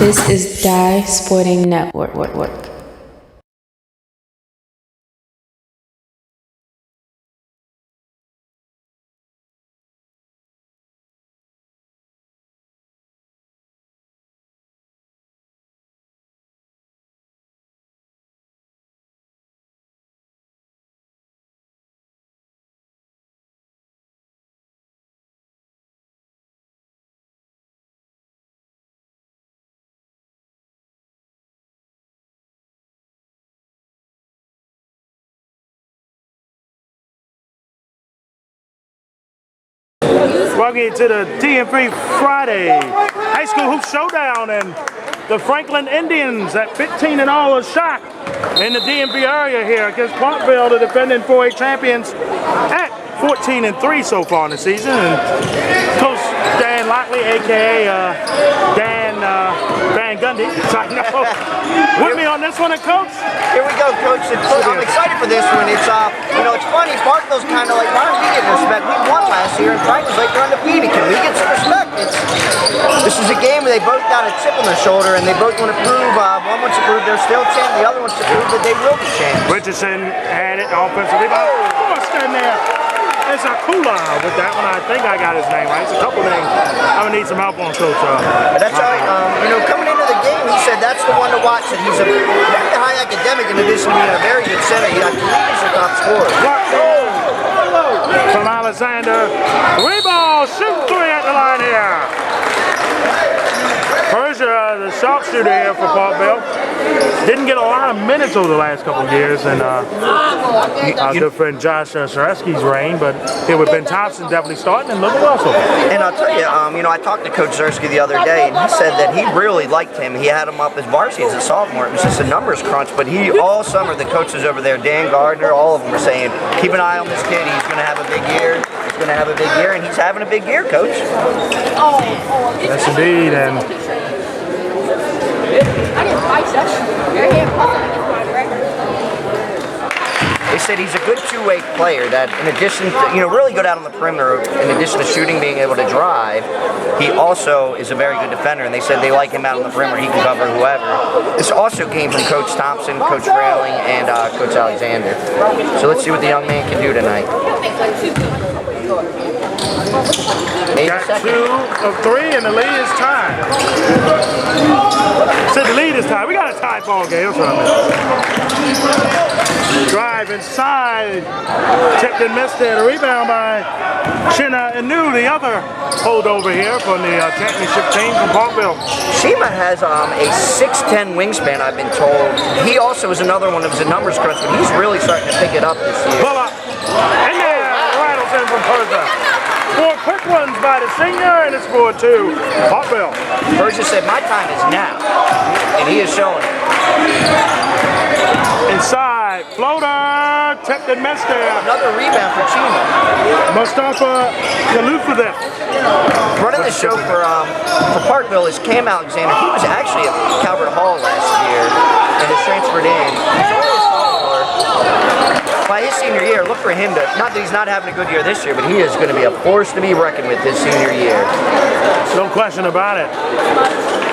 This is Die Sporting Network. Welcome to the DMV Friday High School Hoop Showdown, and the Franklin Indians at 15-0 are shocked in the DMV area here against Parkville, the defending 4A champions, at 14-3 so far in the season. And Coach Dan Lochte, aka Dan Gundy, with me on this one, and Coach. Here we go, Coach. I'm excited for this one. It's it's funny. Parkville's kind of like, why aren't we getting respect? We won last year, and Franklin's like they're undefeated. Can we get some respect? This is a game where they both got a chip on their shoulder, and they both want to prove. One wants to prove they're still champ, the other wants to prove that they will be champions. Richardson had it offensively. Forced in there. It's a Kula with that one. I think I got his name right. It's a couple names. I'm gonna need some help on, Coach. That's right. Coming into the game, he said that's the one to watch. And he's a very high academic in addition to being a very good center. He got 3 as a top scorer. From Alexander, rebound, shoot 3 at the line here. Persia, the sharpshooter here for Parkville, didn't get a lot of minutes over the last couple of years, and our good friend Josh Sharesky's reign, but here with Ben Thompson definitely starting and looking well so far. And I'll tell you, I talked to Coach Zersky the other day, and he said that he really liked him. He had him up as varsity as a sophomore. It was just a numbers crunch, but all summer the coaches over there, Dan Gardner, all of them were saying, keep an eye on this kid. He's going to have a big year. He's going to have a big year, and he's having a big year, Coach. Yes, indeed. And they said he's a good two-way player that, in addition to, really good out on the perimeter, in addition to shooting, being able to drive, he also is a very good defender, and they said they like him out on the perimeter. He can cover whoever. This also came from Coach Thompson, Coach Railing, and Coach Alexander. So let's see what the young man can do tonight. Got 2 of 3, and the lead is tied. So the lead is tied. We got a tie ball game. That's what I meant. Drive inside. Tipped and missed it. A rebound by China Inu, the other holdover here from the championship team from Parkville. Shima has a 6'10" wingspan, I've been told. He also is another one that was a numbers crunch, but he's really starting to pick it up this year. Pull up. And there, rattles in from Persia. 4 quick ones by the senior, and it's 4-2. Parkville. Persia said, my time is now, and he is showing it. Inside, floater, tipped and missed there. Another rebound for Chima. Mustafa Galufadef. Running the show for Parkville is Cam Alexander. He was actually at Calvert Hall last year and has transferred in. He's only a sophomore. By his senior year, look for him to, not that he's not having a good year this year, but he is going to be a force to be reckoned with his senior year. No question about it.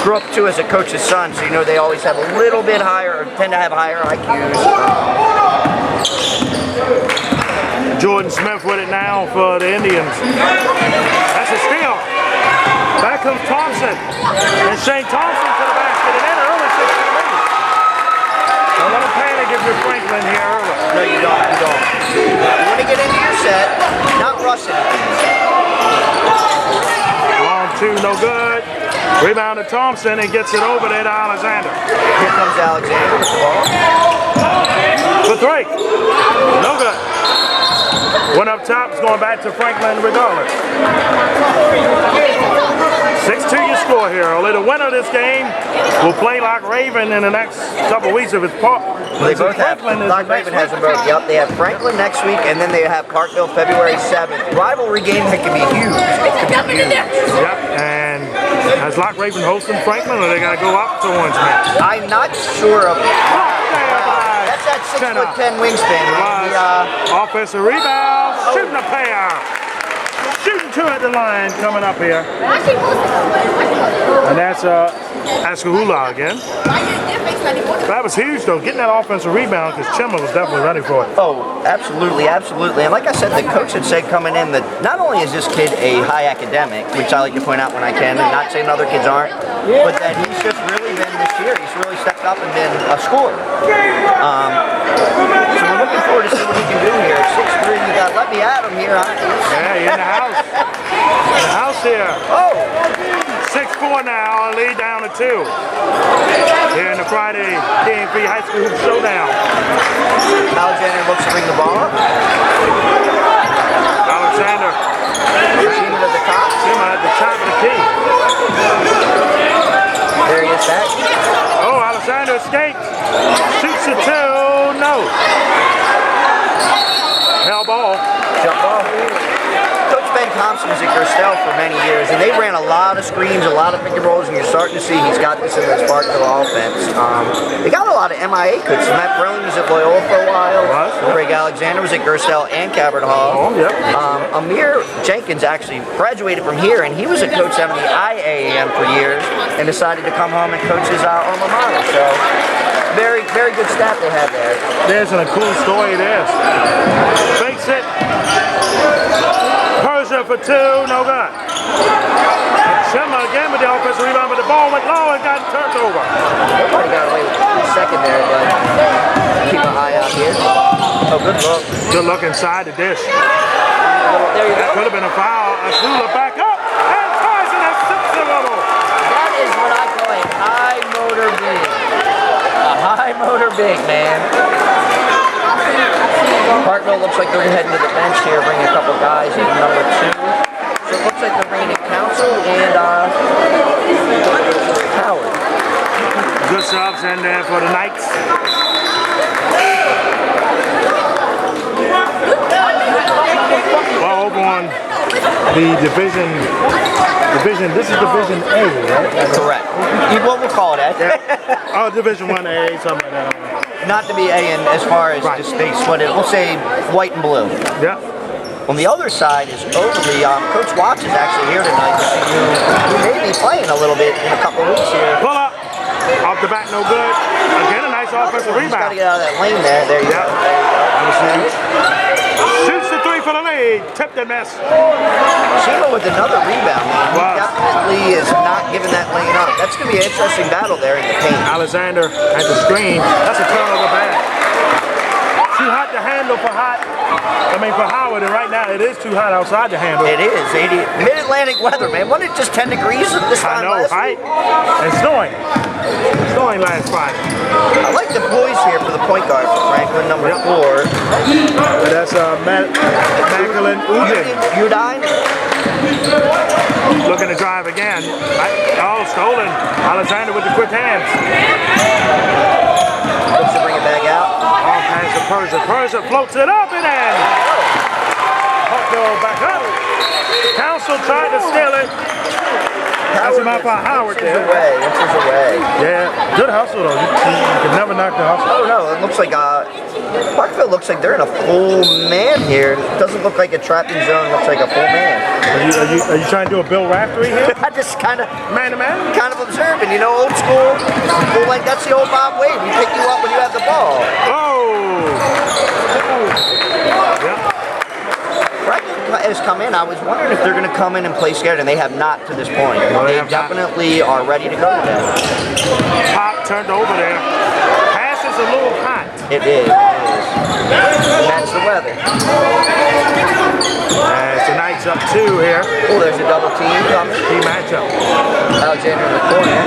Grew up too as a coach's son, so they always have a little bit higher, or tend to have higher IQs. Jordan Smith with it now for the Indians. That's a steal. Back comes Thompson. And Shane Thompson to the basket and in early 16 minutes. Don't let him panic if you're Franklin here early. No, you don't. You don't. You want to get into your set, not rush it. Long 2, no good. Rebound to Thompson and gets it over there to Alexander. Here comes Alexander with the ball. For 3. No good. One up top is going back to Franklin regardless. 6-2 your score here. Only the winner of this game will play Loch Raven in the next couple weeks if it's Park. They both have, Loch Raven has them both. Yep, they have Franklin next week, and then they have Parkville February 7th. Rivalry game that can be huge. It can be huge. Yep, and has Loch Raven hosting Franklin, or they got to go up to Orange? I'm not sure of that. That's that 6'10" wingspan. Offensive rebound, shooting a pair. Shooting 2 at the line coming up here. And that's Ascahula again. That was huge though, getting that offensive rebound because Chimma was definitely ready for it. Oh, absolutely, absolutely. And like I said, the coach had said coming in that not only is this kid a high academic, which I like to point out when I can, and not saying other kids aren't, but that he's just really been this year, he's really stepped up and been a scorer. So we're looking forward to see what he can do here. 6'3", you got let me at him here. Yeah, he's in the house. In the house here. Oh! 6'4" now, lead down to 2. Here in the Friday DMV High School Showdown. Alexander looks to bring the ball up. Alexander. Chimma at the top. Chimma at the top of the key. There he is back. Oh, Alexander escaped. Shoots a 2. No. Hell ball. Jump ball. Coach Ben Thompson was at Gerstel for many years, and they ran a lot of screens, a lot of pick and rolls, and you're starting to see he's got this in this Parkville offense. They got a lot of MIA coaches. Matt Brelling was at Loyola for a while. Craig Alexander was at Gerstel and Cabot Hall. Oh, yep. Amir Jenkins actually graduated from here, and he was a coach down in the IAAM for years, and decided to come home and coach his alma mater. So, very, very good staff they have there. There's a cool story there. Fakes it. Persia for 2, no good. Chimma again with the offensive rebound, but the ball went low and got turned over. Nobody got away with a second there, but keep an eye out here. Oh, good look. Good look inside the dish. There you go. That could have been a foul. Asula back up and tries it at 6 level. That is what I call a high motor big. A high motor big, man. Parkville looks like they're heading to the bench here, bringing a couple guys in number 2. So it looks like the reigning council and Howard. Good subs in there for the Knights. Well, over on the division, this is Division A, right? Correct. What we'll call it, Ed. Yeah. Oh, Division 1A, something like that. Not to be A in as far as just they split it. We'll say white and blue. Yeah. On the other side is Overly. Coach Watts is actually here tonight. Who may be playing a little bit in a couple weeks here. Pull up. Off the back, no good. Again, a nice offensive He's got to rebound. get out of that lane there. There you go. There you go. Shoots the 3 for the lead. Tipped and missed. Chimma with another rebound. He Wow. definitely is not giving that lane up. That's going to be an interesting battle there in the paint. Alexander at the screen. That's a turnover bag. Too hot to handle for Howard, and right now it is too hot outside to handle. It is 80 mid-Atlantic weather, man. Wasn't it just 10 degrees at this time I know, last right? week? And snowing. Snowing last Friday. I like the boys here for the point guard for Franklin, number 4. That's Magdalene Udin. Udine. Looking to drive again. Oh, stolen. Alexander with the quick hands. Looks to bring it back out. All kinds of Persia. Persia floats it up and in. Parkville back up. Council tried to steal it. That's about for Howard there. Inches away. Yeah, good hustle though. You can never knock the hustle. Oh no, it looks like Parkville looks like they're in a full man here. It doesn't look like a trapping zone. It looks like a full man. Are you trying to do a Bill Raftery here? I just kind of Man to man? kind of observing, old school. Full length. That's the old Bob Wade. We pick you up when you have the ball. Oh! Yeah. Franklin has come in. I was wondering if they're going to come in and play scared, and they have not to this point. No, they They have not. definitely are ready to go today. Pop turned over there. Pass is a little hot. It is. That's the weather. It's the Knights up 2 here. Oh, there's a double team coming. Key matchup. Alexander in the corner.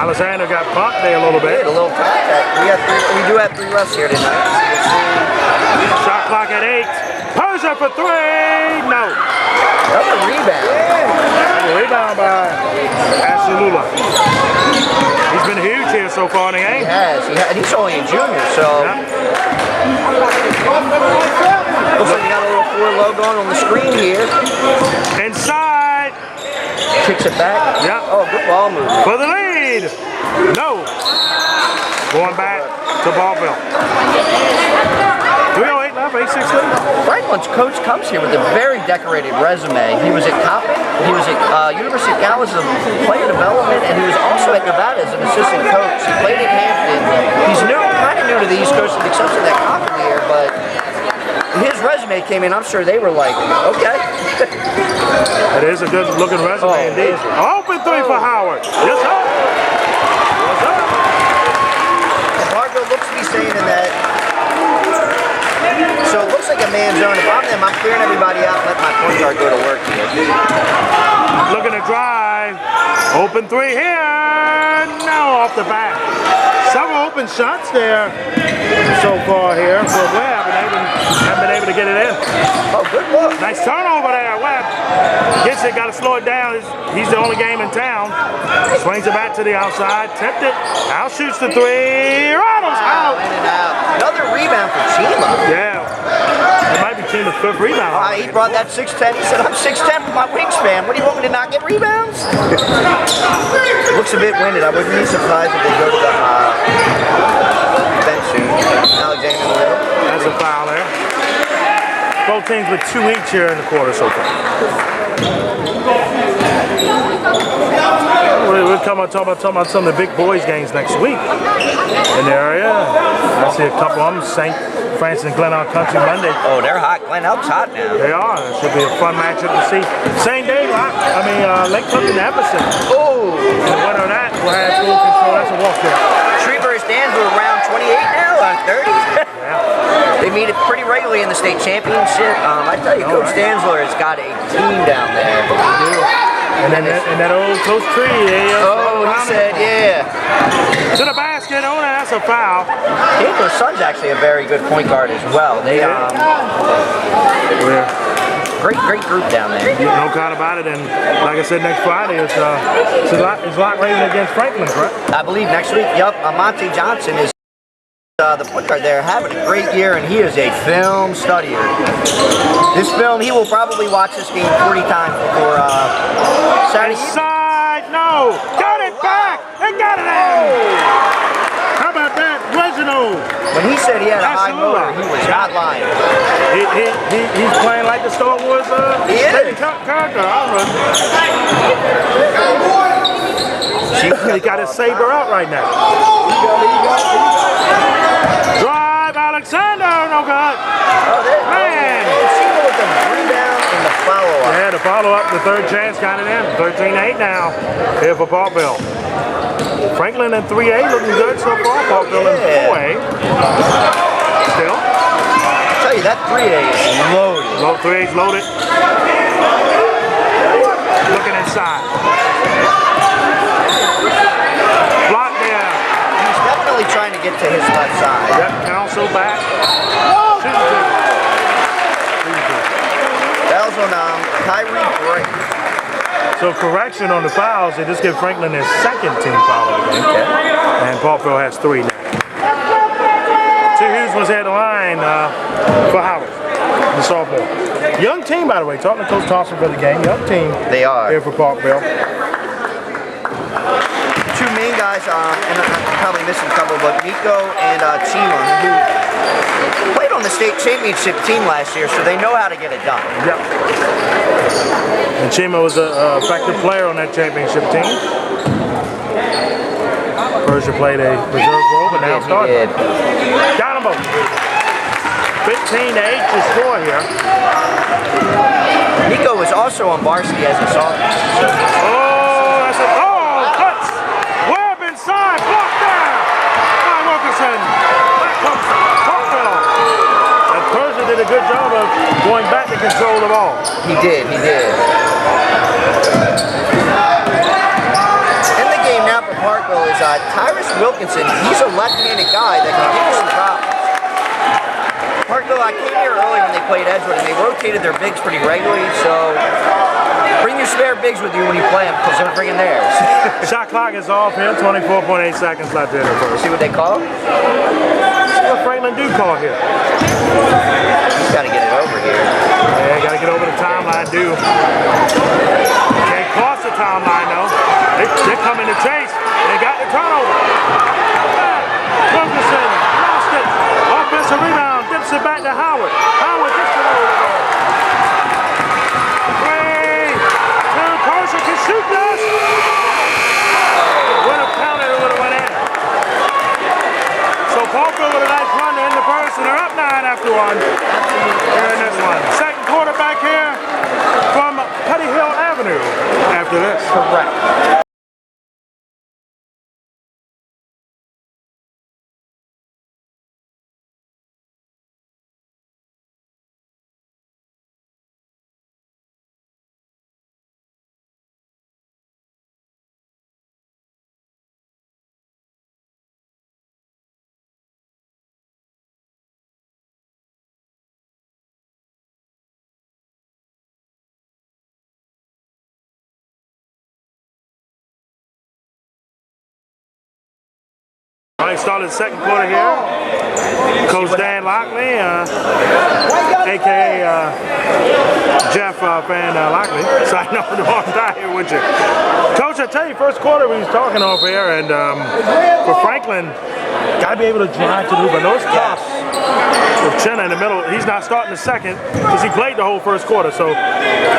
Alexander got bumped there a little A bit. little contact. We do have 3 refs here tonight. So we'll see. Shot clock at 8. Persia for 3. No. Another rebound. Rebound by Ashalula. He's been huge here so far in the game. He has. And he's only a junior, so. Looks like you got a little 4 logo on the screen here. Inside. Kicks it back. Yep. Oh, good ball movement. For the lead. No. Going back to Ballville. 3:08 left. 8-6 lead. Franklin's coach comes here with a very decorated resume. He was at Coppin, he was at University of Cal as a player development, and he was also at Nevada as an assistant coach. He played at Hampton. He's kind of new to the East Coast with the exception of that Coppin year, but his resume came in, I'm sure they were like, okay. It is a good looking resume indeed. Open three for Howard. Yes, sir. Yes, sir. Parkville looks to be staying in that. So it looks like a man zone. If I'm them, I'm clearing everybody out and let my point guard go to work here. Looking to drive. Open three here. No, off the back. Several open shots there so far here for Webb, and haven't been able to get it in. Oh, good look. Nice turnover there, Webb. Gets it, got to slow it down. He's the only game in town. Swings it back to the outside, tipped it. Out shoots the three. Ronald's out. In and out. Another rebound for Chima. Yeah. It might be Chima's fifth rebound. He brought that 6'10". He said, I'm 6'10" with my wingspan. What do you want me to not get rebounds? Looks a bit winded. I wouldn't be surprised if they go to the bench soon. Alexander in the middle. That's a foul there. Both teams with 2 each here in the quarter so far. We're talking about some of the big boys games next week in the area. I see a couple of them. St. Francis and Glen Elk Country Monday. Oh, they're hot. Glen Elk's hot now. They are. It should be a fun matchup to see. Same day, Lake Cook and Epperson. Oh. The winner of that will have full control. That's a walk there. Shreveport stands for around 28 now, 30. Yeah. They meet it pretty regularly in the state championship. I tell you, Coach Stansler has got a team down there. And then that old Coach Tree. He said, yeah. To the basket. Oh, that's a foul. Campo's son's actually a very good point guard as well. They great group down there. No doubt about it. And like I said, next Friday it's Loch against Franklin, correct? I believe next week. Yup. Monty Johnson is the point guard there, having a great year, and he is a film studier. This film, he will probably watch this game 40 times before Saturday. Side, no, got it back, and got it in. How about that, Reginald? When he said he had a high motor, he was not lying. He's playing like the Star Wars character. He got his saber out right now. Drive, Alexander, no good. Man. With the rebound and the follow-up. Yeah, the follow-up, the third chance got it in. 13-8 now here for Parkville. Franklin in 3A looking good so far. Parkville in 4A. Still. I'll tell you, that 3A is loaded. 3A's loaded. Looking inside. Block there. He's definitely trying to get to his left side. Yep, Council back. Fouls on Kyrie Gray. So correction on the fouls, they just give Franklin their second team foul of the game. Okay. And Parkville has 3 now. 2 Hughes was at the line for Howard, the sophomore. Young team, by the way. Talking to Coach Thompson for the game. Young team. They are. Here for Parkville. 2 main guys, and I'm probably missing a couple, but Miko and Chima, who played on the state championship team last year, so they know how to get it done. Yep. And Chima was an effective player on that championship team. Persia played a reserve role, but now started. Got them both. 15-8 to score here. Miko was also on varsity as a sophomore. Cuts! Webb inside, blocked there by Wilkinson. Back comes Parkville. And Persia did a good job of going back to control the ball. He did. In the game now for Parkville is Tyrus Wilkinson. He's a left-handed guy that can give you some problems. Parkville, I came here early when they played Edgewood, and they rotated their bigs pretty regularly, so bring your spare bigs with you when you play them, because they're bringing theirs. Shot clock is off here, 24.8 seconds left in the first. See what they call? See what Franklin do call here. He's got to get it over here. Yeah, got to get over the timeline, Can't cross the timeline, though. They're coming to chase. They got the turnover. Wilkinson lost it. Offensive rebound, dips it back to Howard. school on here in this one. Second quarterback here from Petty Hill Avenue after this. Correct. All right, started the second quarter here. Coach Dan Lochte, a.k.a. Jeff Van Lochte, signing up for the wrong guy here with you. Coach, I tell you, first quarter we was talking over here, and for Franklin, got to be able to drive to the hoop. I know it's tough. With Chenna in the middle, he's not starting the second because he played the whole first quarter, so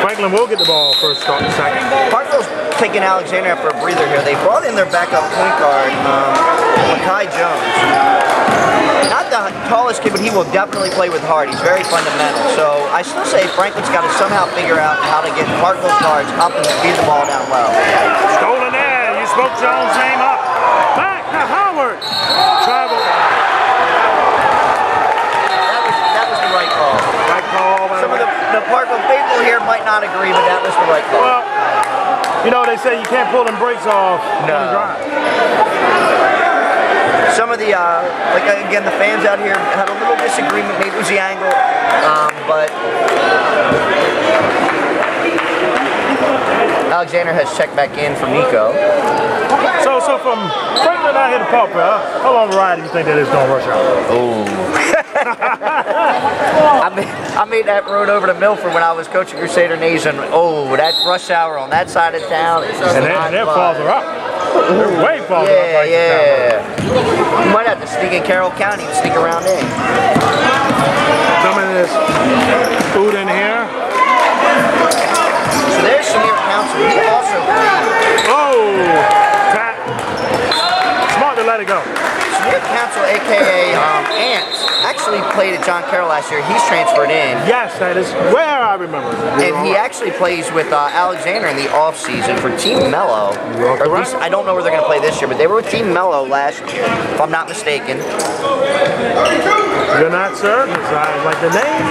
Franklin will get the ball first, starting the second. Parkville's taking Alexander after a breather here. They brought in their backup point guard, Kai Jones. Not the tallest kid, but he will definitely play with heart. He's very fundamental. So I still say Franklin's got to somehow figure out how to get Parkville's guards up and feed the ball down low. Stolen there. You spoke Jones' name up. Back to Howard. Travel. That was the right call. Right call. Some of the Parkville people here might not agree, but that was the right call. Well, you know, they say you can't pull them brakes off on the drive. Some of the, like again, the fans out here had a little disagreement. Maybe it was the angle, but Alexander has checked back in for Nico. So from Franklin out here to Parkville, how long a ride do you think that is going to rush hour? Oh. I made that road over to Milford when I was coaching Crusader Nation. Oh, that rush hour on that side of town is and they're farther up. They're way farther up. Right, You might have to sneak in Carroll County and sneak around in. Some of this food in here. So there's Samir Council. He also played. Oh! Smart to let it go. Samir Council, a.k.a. Ants, actually played at John Carroll last year. He's transferred in. Yes, that is where I remember. And he actually plays with Alexander in the off-season for Team Mello. Or at least, I don't know where they're going to play this year, but they were with Team Mello last year, if I'm not mistaken. You're not certain. Like the name.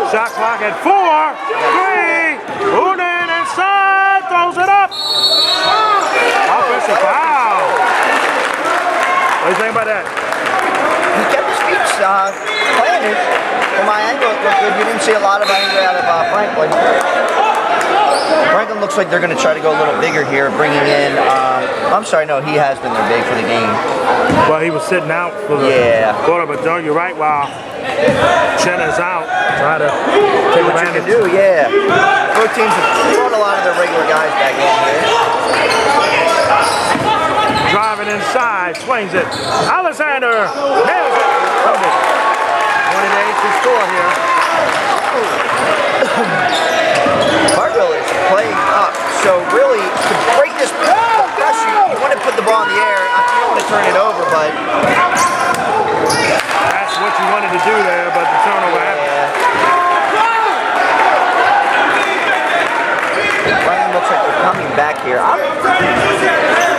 Shot clock at 4, 3, Unen inside, throws it up. Offensive foul. What do you think about that? He kept his feet planted. From my angle, it looked good. You didn't see a lot of anger out of Franklin. Franklin looks like they're going to try to go a little bigger here, bringing in, I'm sorry, no, he has been there big for the game. Well, he was sitting out for the quarter, but Doug, you're right, while Chenna's out, try to take advantage. Both teams have brought a lot of their regular guys back in here. Driving inside, swings it. Alexander nails it. 28 to score here. Parkville is playing up, so really to break this pressure, you want to put the ball in the air. You don't want to turn it over, but that's what you wanted to do there, but the turnover happened. Franklin looks like they're coming back here.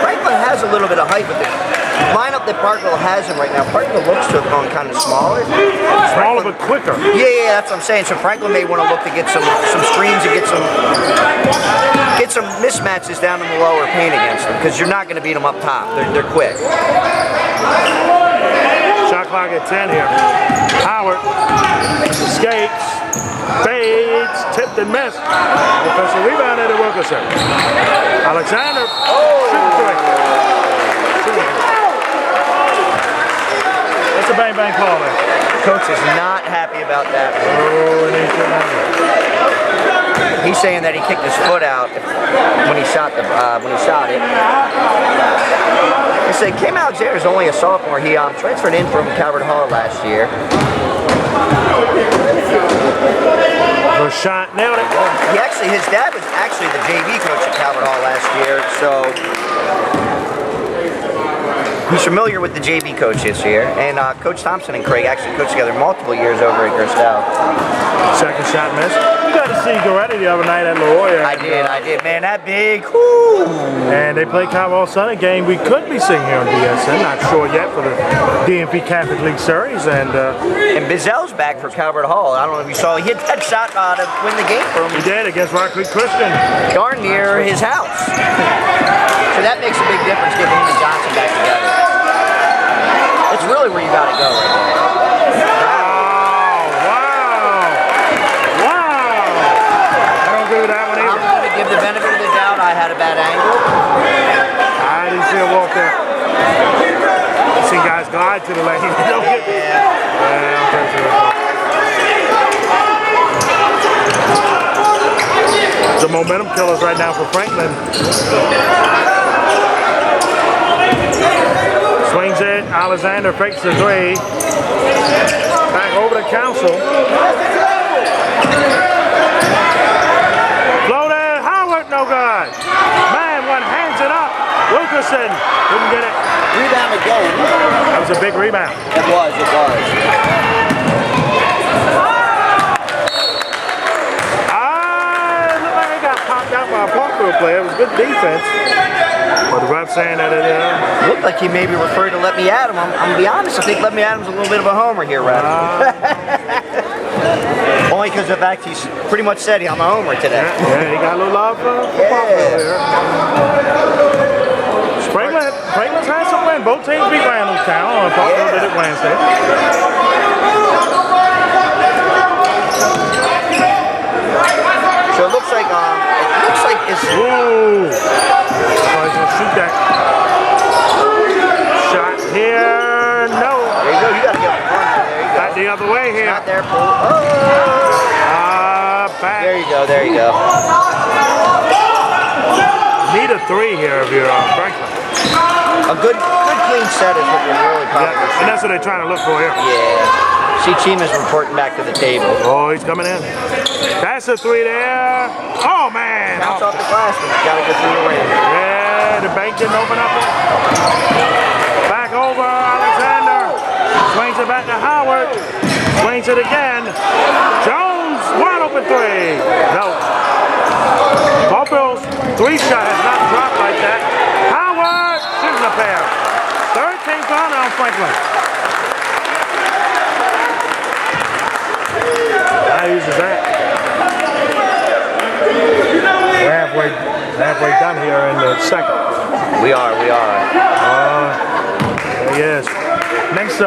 Franklin has a little bit of height, but the lineup that Parkville has him right now, Parkville looks to have gone kind of smaller. Smaller but quicker. Yeah, that's what I'm saying. So Franklin may want to look to get some screens and get some mismatches down in the lower paint against them, because you're not going to beat them up top. They're quick. Shot clock at 10 here. Howard escapes, fades, tipped and missed. Offensive rebound at the Wilkerson. Alexander. That's a bang-bang call there. Coach is not happy about that. And he's saying that he kicked his foot out when he shot it. He said Kim Alexander is only a sophomore. He transferred in from Calvert Hall last year. The shot, nailed it. His dad was actually the JV coach at Calvert Hall last year, so he's familiar with the JV coach this year. And Coach Thompson and Craig actually coached together multiple years over at Crusader. Second shot miss. You got to see Goretti the other night at La Jolla. I did. Man, that big. Whoo. And they play Calvert Hall Sunday game. We could be seeing here on DSN. Not sure yet for the DMV Catholic League Series. And Bizel's back for Calvert Hall. I don't know if you saw. He hit that shot to win the game for him. he did against Rock Creek Christian. Darn near his house. So that makes a big difference getting him and Johnson back together. It's really where you got to go right there. That one either. I'm going to give the benefit of the doubt. I had a bad angle. I didn't see a walk there. I've seen guys glide to the lane. The momentum killers right now for Franklin. Swings it. Alexander fakes the three. Back over to Council. No good. Man, one hands it up. Wilkerson didn't get it. Rebound again. That was a big rebound. It was. Looked like it got popped out by a Parkville player. It was good defense. But the ref saying that it looked like he maybe referred to Let Me At Him. I'm going to be honest, I think Let Me At Him's a little bit of a homer here, Ref. Only because of the fact he's pretty much said I'm a homer today. Yeah, he got a little love for Parkville here. Franklin's had some win. Both teams beat Randallstown. Parkville did it Wednesday. So it looks like it's. Ooh. Oh, he's gonna shoot that shot here. No. There you go. You gotta get the run there. You go. Back the other way here. Not there, Paul. Back. There you go. Need a three here if you're Franklin. A good clean set is what you're really probably and that's what they're trying to look for here. Yeah. See, Chima's reporting back to the table. Oh, he's coming in. That's a three there. Oh, man. Bounce off the glass, but you gotta get through the rim. Yeah, the bank didn't open up. Back over, Alexander. Swings it back to Howard. Swings it again. Jones, wide open three. No. Parkville's three shot has not dropped like that. Howard shooting a pair. Third team foul on Franklin. How uses that? We're halfway done here in the second. We are. There he is. Next, I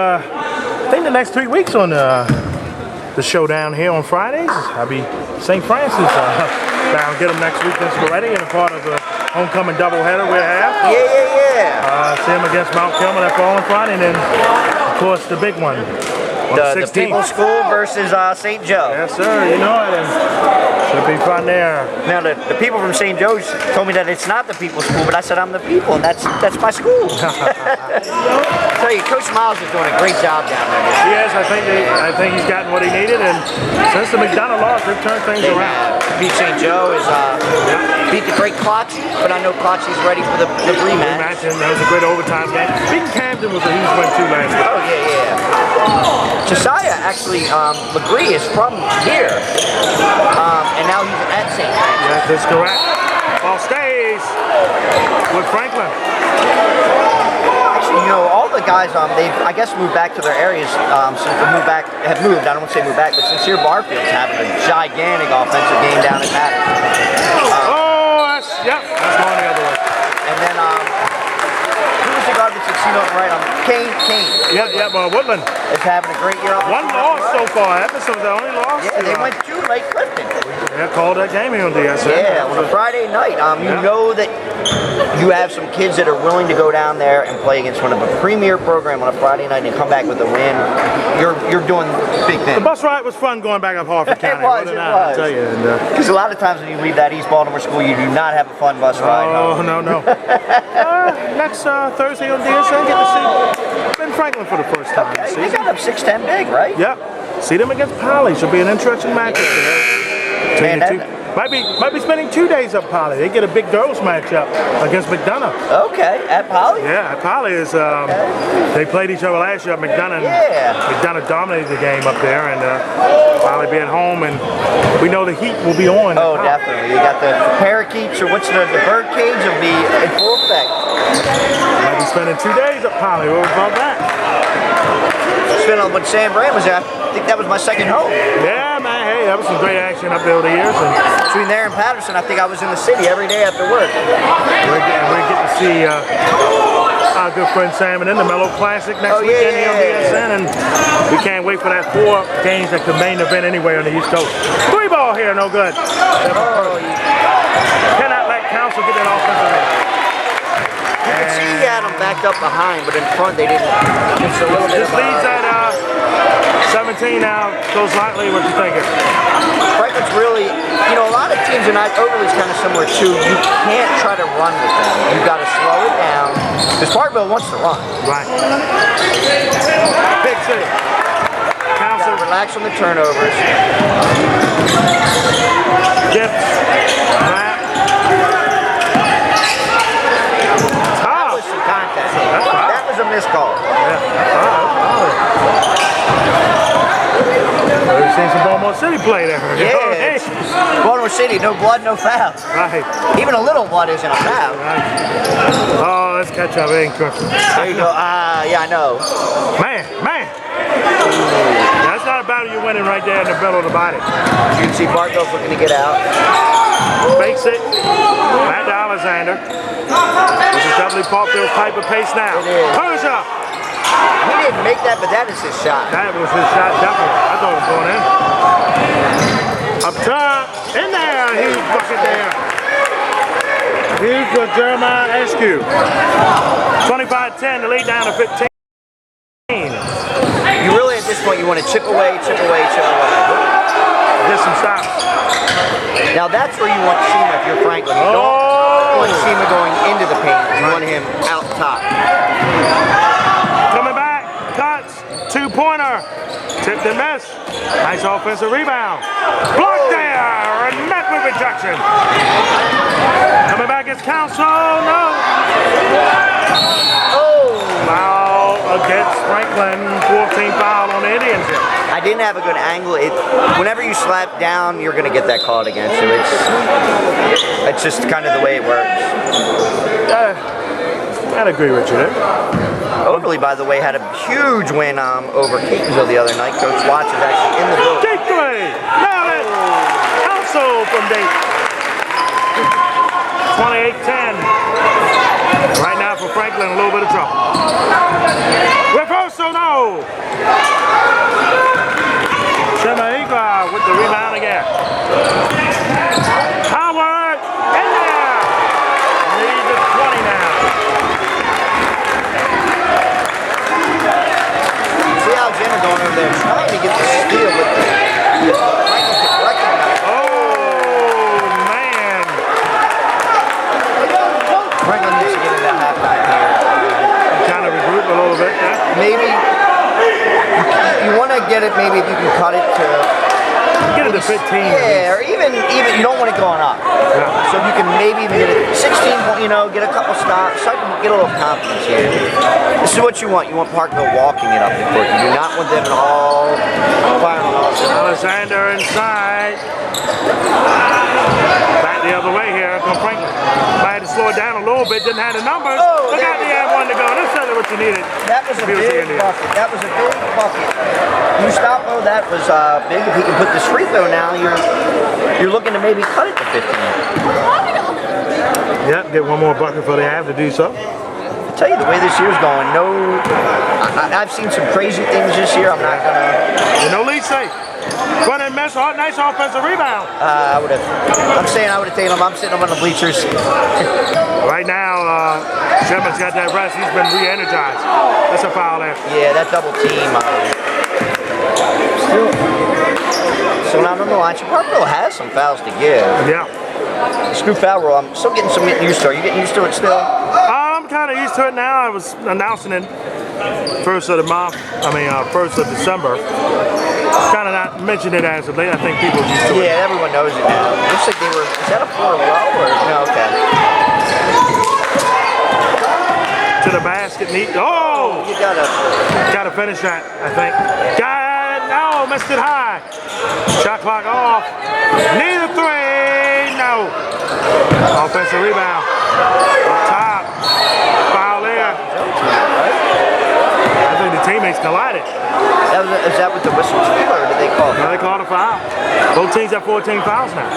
think the next 3 weeks on the Showdown here on Fridays. I'll be St. Francis. I'll get them next week against Lochte and a part of the homecoming doubleheader we have. Yeah. See them against Mount Kilman that following Friday, and then, of course, the big one. The People's School versus St. Joe. Yes, sir. You know it. And should be fun there. Now, the people from St. Joe's told me that it's not the People's School, but I said I'm the people, and that's my school. I tell you, Coach Miles is doing a great job down there. Yes, I think he's gotten what he needed, and since the McDonough loss, they've turned things around. Beat St. Joe is beat the great Klotz, but I know Klotzy's ready for the rematch. And that was a great overtime game. Beating Camden was a huge win too last week. Oh yeah. Josiah actually, LeGree is from here, and now he's at St. Francis. That's correct. Ball stays with Franklin. Actually, you know, all the guys, they've, I guess, moved back to their areas since they have moved. I don't want to say moved back, but Sincere Barfield's having a gigantic offensive game down in Madison. That's going the other way. And then, who was the guard that's seen up right? Kane. Woodland is having a great year. One loss so far. Episode the only loss. Yeah, they went to Lake Clifton. They called that game here on DSN. Yeah, on a Friday night. You know that you have some kids that are willing to go down there and play against one of a premier program on a Friday night and come back with a win. You're doing big things. The bus ride was fun going back up Harford County. It was. I tell you. Because a lot of times when you leave that East Baltimore school, you do not have a fun bus ride. Oh, no. Next Thursday on DSN, get to see Ben Franklin for the first time. Okay, they got up 6-10 big, right? Yep. See them against Poly. Should be an interesting matchup there. Man, Might be spending 2 days up Poly. They get a big girls matchup against McDonough. Okay, at Poly? Yeah, at Poly is, they played each other last year at McDonough. Yeah. McDonough dominated the game up there, and Poly be at home, and we know the heat will be on. Oh, definitely. You got the parakeets, or what's the bird cage will be in full effect. Might be spending 2 days at Poly. What about that? Spent on when Sam Brand was there. I think that was my second home. Yeah, man. Hey, that was some great action up there over the years. And between there and Patterson, I think I was in the city every day after work. We're getting to see our good friend Sam and in the Mellow Classic next weekend here on DSN, and we can't wait for that 4 games that could main event anywhere on the East Coast. 3 ball here, no good. Cannot let Council get that offensive end. You can see he had them backed up behind, but in front they didn't. Just a little bit. This leads at 17 now. Goes lightly. What you thinking? Franklin's really, you know, a lot of teams are not overly kind of similar too. You can't try to run with them. You've got to slow it down. Because Parkville wants to run. Right. Big city. Council. Relax on the turnovers. Gifts. That was a missed call. We've seen some Baltimore City play there. Yeah. Baltimore City, no blood, no foul. Right. Even a little blood isn't a foul. Right. Oh, let's catch up. There you go. Yeah, I know. Man. That's not a battle you're winning right there in the middle of the body. You can see Parkville's looking to get out. Fakes it. Back to Alexander. This is definitely Parkville's type of pace now. It is. Persia. He didn't make that, but that is his shot. That was his shot, definitely. I thought it was going in. Up top. In there. Huge bucket there. Huge for Jeremiah Eskew. 25-10, the lead down to 15. You really, at this point, you want to chip away. Get some stops. Now that's where you want Seema if you're Franklin. You don't want Seema going into the paint. You want him out top. Coming back, cuts, 2-pointer, tipped and missed. Nice offensive rebound. Blocked there, and met with rejection. Coming back is Council, no. Foul against Franklin, 14 foul on the Indians here. I didn't have a good angle. Whenever you slap down, you're going to get that called against you. It's just kind of the way it works. I'd agree with you there. Overly, by the way, had a huge win over Catonsville the other night. Coach Watts is actually in the building. Deep three! Nailed it! Council from deep. 28-10. Right now for Franklin, a little bit of trouble. Reversal, no! Shemaiga with the rebound again. Howard in there! Lead to 20 now. See Alexander going over there trying to get the steal, but Franklin needs to get in that halftime here. Kind of regroup a little bit, yeah? Maybe you want to get it. Maybe if you can cut it to get it to 15. Yeah, or even you don't want it going up. Yeah. So if you can maybe even get it 16. You know, get a couple stops. Start to get a little confidence here. This is what you want. You want Parkville walking it up the court. You do not want them at all firing on all sides. Alexander inside. Back the other way here from Franklin. I had to slow it down a little bit, didn't have the numbers. Look out, they had one to go. This is what you needed. That was a big bucket. That was a big bucket. Mustafa, that was big. If he can put this free throw now, you're looking to maybe cut it to 15. Yep, get one more bucket for the half to do so. I'll tell you the way this year's going, I've seen some crazy things this year. I'm not gonna. No lead safe. Run and miss, nice offensive rebound. I'm saying I would have taken him. I'm sitting up on the bleachers. Right now, Sherman's got that rest. He's been re-energized. That's a foul there. Yeah, that double team. So now on the line, Parkville has some fouls to give. Yeah. Screw foul rule. I'm still getting used to it. Are you getting used to it still? I'm kind of used to it now. I was announcing it first of the month. 1st of December. kind of not mentioned it as of late. I think people are used to it. Yeah, everyone knows it now. Looks like they were, is that a 4 low or, no, okay. To the basket, neat. Oh! You gotta finish that, I think. Got it, no, missed it high. Shot clock off. Need a 3, no. Offensive rebound. Up top. Foul there. I think the teammates collided. Is that what the whistle was for, or did they call it? No, they called a foul. Both teams have 14 fouls now.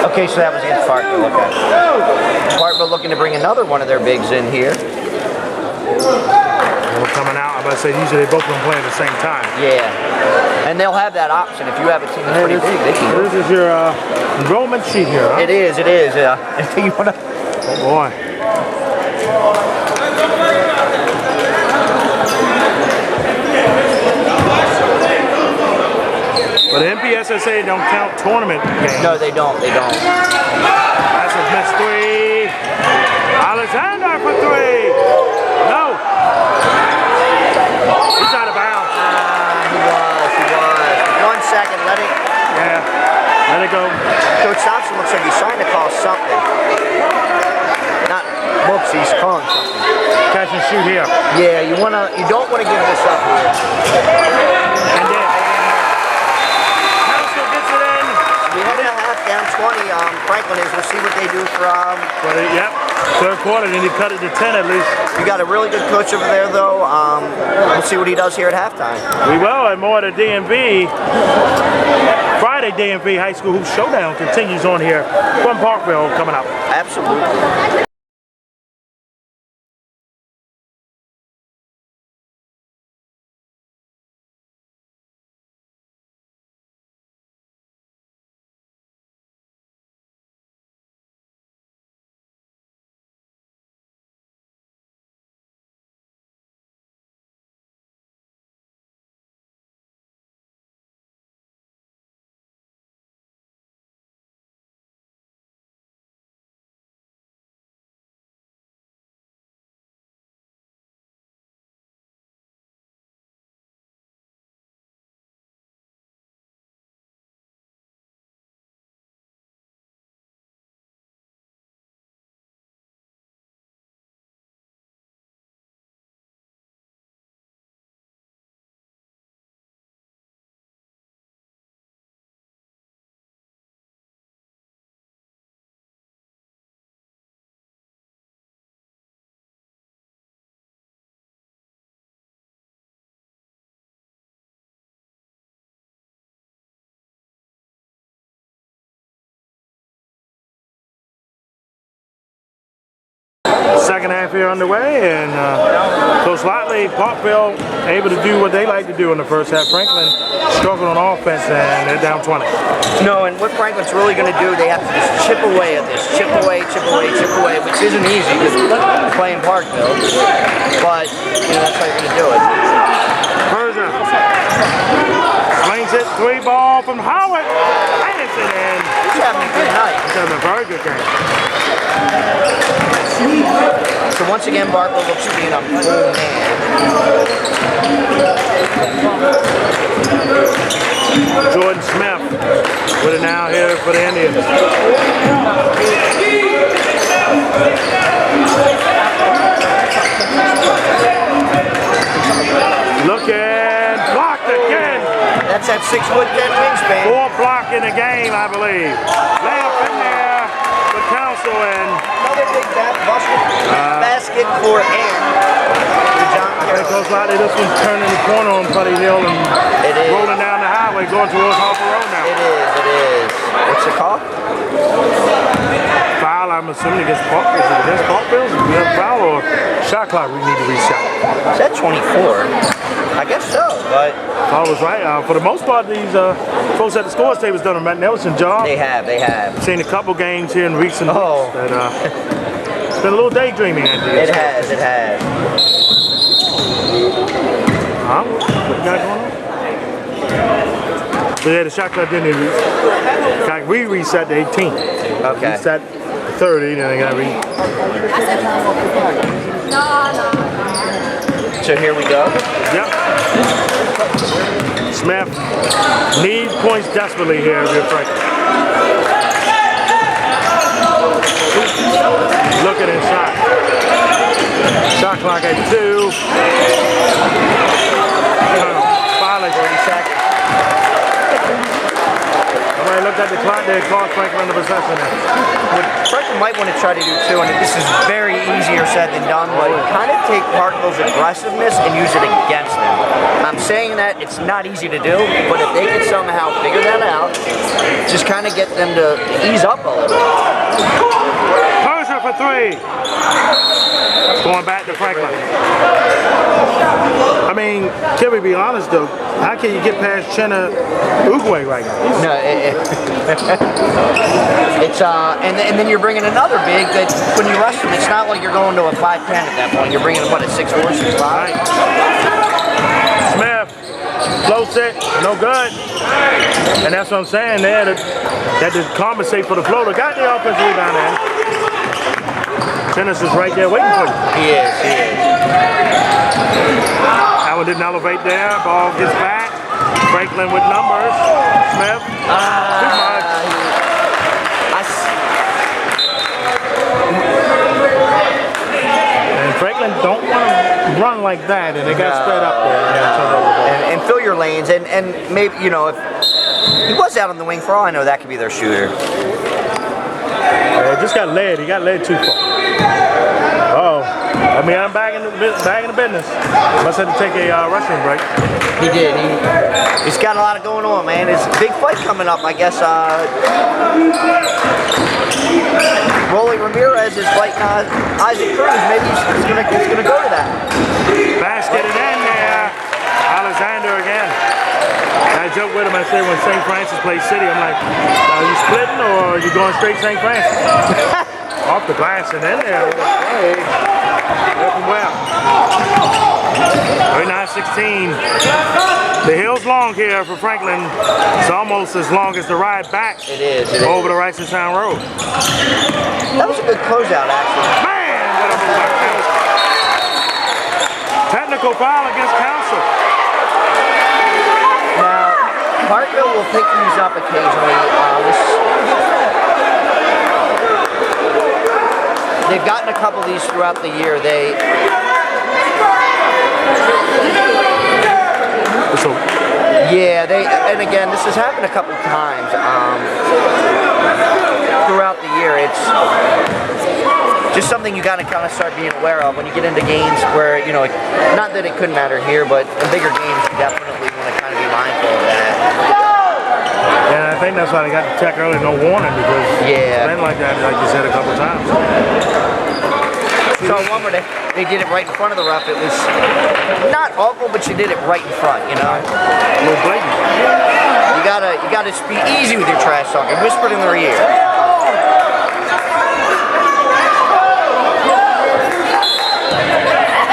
Okay, so that was against Parkville, okay. Parkville looking to bring another one of their bigs in here. We're coming out, I'm about to say usually they both can play at the same time. Yeah, and they'll have that option. If you have a team that's pretty big, they can. This is your enrollment sheet here, huh? It is, yeah. You wanna... Oh boy. But the MPSSAA don't count tournament games. No, they don't. That's a missed 3. Alexander for 3. No. He's out of bounds. He was. 1 second, let it. Yeah, let it go. Coach Thompson looks like he's trying to call something. Not looks, he's calling something. Catch and shoot here. Yeah, you don't wanna give this up here. And then Council gets it in. We had a half down 20. Franklin is. We'll see what they do from. Yep. Third quarter, then you cut it to 10 at least. You got a really good coach over there, though. We'll see what he does here at halftime. We will, and more to DMV. Friday DMV High School Hoop Showdown continues on here from Parkville coming up. Absolutely. Second half here underway, and Coach Lochte, Parkville able to do what they like to do in the first half. Franklin struggled on offense, and they're down 20. No, and what Franklin's really going to do, they have to just chip away at this. Chip away, which isn't easy because you're playing Parkville. But, that's how you're going to do it. Persia slings it, 3 ball from Howard. Lands it in. He's having a good night. He's having a very good game. So once again, Parkville looks to be in a full man. Jordan Smith with it now here for the Indians. Looking, blocked again. That's that 6'10" wingspan. 4 block in the game, I believe. Layup in there for Council, and Another big basket for Aaron. I think Coach Lochte, this one's turning the corner on Putty Hill and rolling down the highway, going towards Harper Road now. It is. What's the call? Foul, I'm assuming against Parkville. Is it against Parkville? Is it a foul or shot clock we need to reset? Is that 24? I guess so, but... Paul was right. For the most part, these folks at the scores table has done a magnificent job. They have. Seen a couple games here in recent weeks that it's been a little daydreaming. It has. Huh? What you got going on? But yeah, the shot clock didn't even... We reset to 18. Okay. Reset to 30, then they got to So here we go. Yep. Smith needs points desperately here if you're Franklin. Looking inside. Shot clock at 2. Finally 30 seconds. Somebody looked at the clock there, cost Franklin the possession. What Franklin might want to try to do too, and this is very easier said than done, but kind of take Parkville's aggressiveness and use it against them. I'm saying that it's not easy to do, but if they can somehow figure that out, just kind of get them to ease up a little. Persia for 3. Going back to Franklin. I mean, can we be honest though? How can you get past Chenna Uguay right now? No, it's and then you're bringing another big that when you rush them, it's not like you're going to a 5'10" at that point. You're bringing what, a 6'4", 6'5". Right. Smith, close it, no good. And that's what I'm saying there. That just compensate for the floater. Got the offensive rebound in. Dennis is right there waiting for you. He is. That one didn't elevate there. Ball gets back. Franklin with numbers. Smith. Too much. And Franklin don't want to run like that, and they got sped up there. And fill your lanes, and maybe, you know, if he was out on the wing, for all I know, that could be their shooter. Just got led. He got led too far. Oh, I mean, I'm back in the business. Must have to take a restroom break. He did. He's got a lot of going on, man. There's a big fight coming up, I guess. Rolly Ramirez is fighting Isaac Cruz. Maybe he's gonna go to that. Basket it in there. Alexander again. I joke with him. I say when St. Francis plays City, I'm like, are you splitting or are you going straight St. Francis? Off the glass and in there. Working well. 39-16. The hill's long here for Franklin. It's almost as long as the ride back. It is. Over the Ricerstown Road. That was a good closeout, actually. Man, what a move by Council. Technical foul against Council. Now, Parkville will pick these up occasionally. They've gotten a couple of these throughout the year. And again, this has happened a couple times throughout the year. It's just something you gotta kind of start being aware of when you get into games where, you know, not that it couldn't matter here, but in bigger games, you definitely want to kind of be mindful of that. Yeah, I think that's why they got the tech early, no warning, because it's been like that, like you said, a couple times. So one where they did it right in front of the ref. It was not awful, but you did it right in front, you know. A little blatant. You gotta be easy with your trash talking. Whisper it in their ear.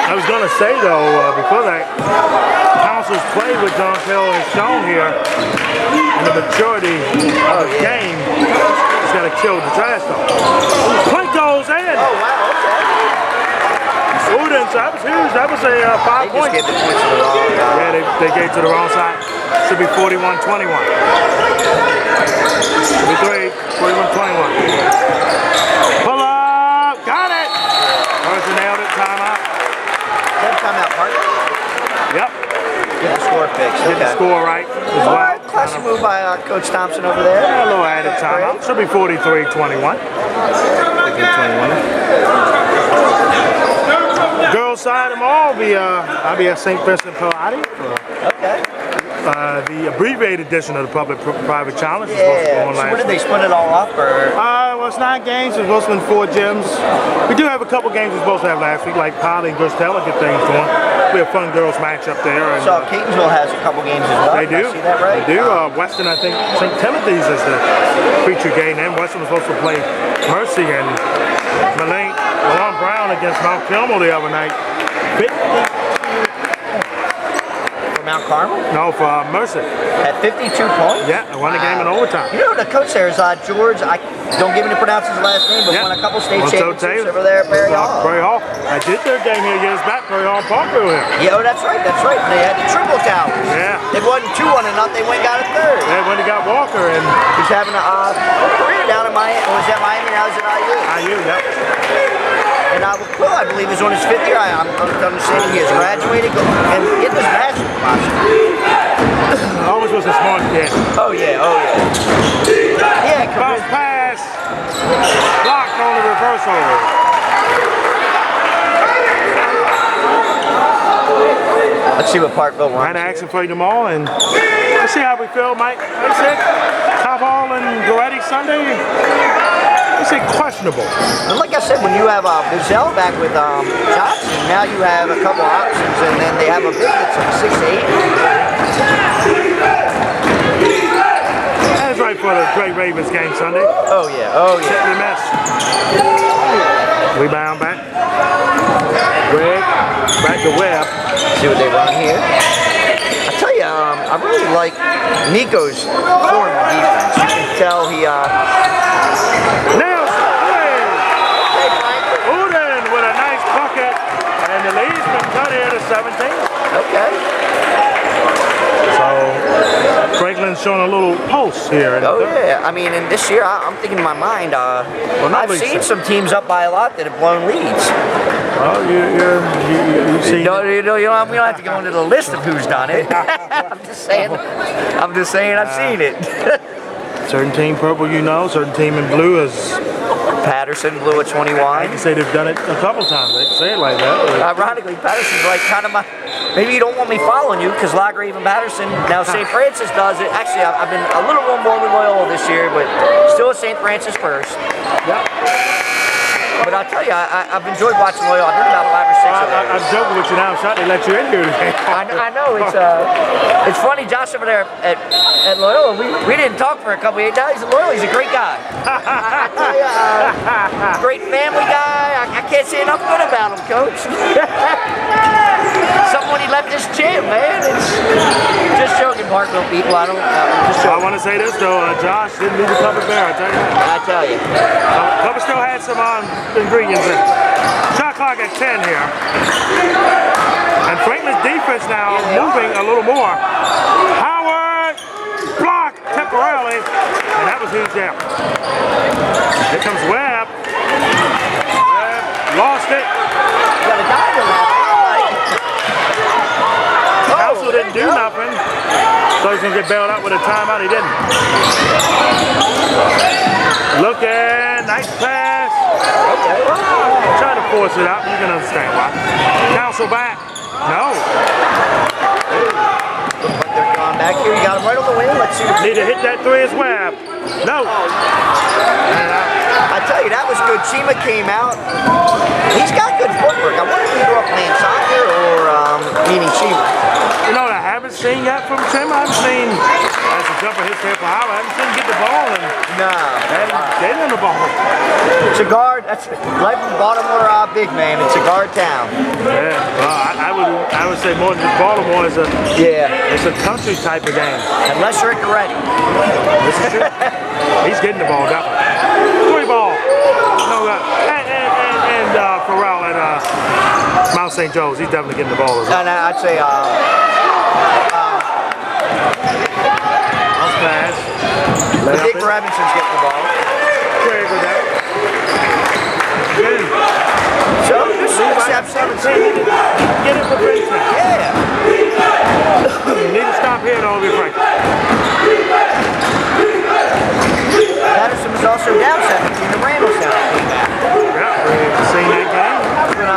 I was gonna say though, before that, Council's play with John Hill is shown here, and the maturity of the game has got to kill the trash talk. Point goes in. Oh wow, okay. Udens, that was huge. That was a 5 points. They just gave the points to the wrong guy. Yeah, they gave to the wrong side. Should be 41-21. Should be 41-21. Pull up, got it. Person nailed it. Timeout. Is that timeout, Parker? Yep. Get the score fixed. Get the score right as well. Classic move by Coach Thompson over there. Yeah, a little added timeout. Should be 43-21. Girls side of them all I'll be at St. Vincent Pilates for the abbreviated edition of the public-private challenge. Yeah. So what did they split it all up, or? Well, it's 9 games. It's supposed to be 4 gyms. We do have a couple games we're supposed to have last week, like Polly and Gerstella get things going. We have a fun girls match up there. And, so Catonsville has a couple games as well. They do. Did I see that right? They do. Weston, I think St. Timothy's is the feature game. And Weston was supposed to play Mercy and Malone Brown against Mount Kilmore the other night. 50 for Mount Carmel? No, for Mercer. At 52 points? Yeah, I won the game in overtime. You know, the coach there is George, I don't give me to pronounce his last name, but won a couple state championships over there at Prairie Hall. Prairie Hall. I did their game here years back, Prairie Hall and Parkville here. Yeah, oh, that's right. They had the triple towers. Yeah. It wasn't 2-1 and nothing, they went and got a third. They went and got Walker, and he's having a career down in Miami. Was that Miami? Now he's at IU. IU, yep. And Quill, I believe, is on his 5th year. I'm understanding he has graduated and in his master's possibly. Always was a smart kid. Oh yeah, oh yeah. Yeah, bounce pass. Blocked on the reversal. Let's see what Parkville wants. Kind of action for them all, and let's see how we feel, Mike. Like I said, top ball and Goretti Sunday. I say questionable. And like I said, when you have Buzzell back with Johnson, now you have a couple options, and then they have a big that's like 6'8". That's right for the Great Ravens game Sunday. Oh yeah, oh yeah. Hit and miss. Rebound back. Greg, back to Webb. See what they run here. I tell you, I really like Nico's form of defense. You can tell he nails Uden with a nice bucket, and the lead's been cut here to 17. Okay. So Franklin's showing a little pulse here. Oh yeah, I mean, and this year I'm thinking in my mind, I've seen some teams up by a lot that have blown leads. Oh, you've seen. No, we don't have to go into the list of who's done it. I'm just saying I've seen it. Certain team purple, certain team in blue is. Patterson blew a 21. I can say they've done it a couple times. They can say it like that. Ironically, Patterson's like kind of my. Maybe you don't want me following you because Lagrave and Patterson. Now St. Francis does it. Actually, I've been a little more with Loyola this year, but still St. Francis first. Yep. But I'll tell you, I've enjoyed watching Loyola. I've been about 5 or 6 of them. I'm joking with you now. Shot they let you in here today. I know it's funny. Josh over there at Loyola, we didn't talk for a couple of days. He's at Loyola. He's a great guy. I tell you, great family guy. I can't say enough good about him, Coach. Someone he left his gym, man. It's just joking, Parkville people. I want to say this though, Josh didn't leave the cover bare. I tell you. Cover still had some ingredients in it. Shot clock at 10 here. And Franklin's defense now moving a little more. Howard blocked temporarily, and that was huge there. Here comes Webb. Webb lost it. Got a dive in that. Council didn't do nothing. So he's going to get bailed out with a timeout. He didn't. Look at nice pass. Okay. Trying to force it out. You can understand why. Council back. No. They're going back here. You got him right on the wing. Let's see. Need to hit that three as Webb. No. I tell you, that was good. Chima came out. He's got good footwork. I wonder if he grew up playing soccer or meaning Chima. You know what I haven't seen yet from Tim? I haven't seen, as a jumper hits here for Howard, I haven't seen him get the ball and get in the ball. It's a guard. That's right from Baltimore, big man. It's a guard town. Yeah, well, I would say more than just Baltimore is it's a country type of game. Unless you're at Goretti. This is true. He's getting the ball, definitely. Three ball. No, and Farrell at Mount St. Joe's, he's definitely getting the ball as well. And I'd say pass. Dick Robinson's getting the ball. Craig with that. So this is 17. Get it for Princeton. Yeah. You need to stop here though, Frank. Patterson was also down 17. The Randallstown came back. Yeah, we've seen that game.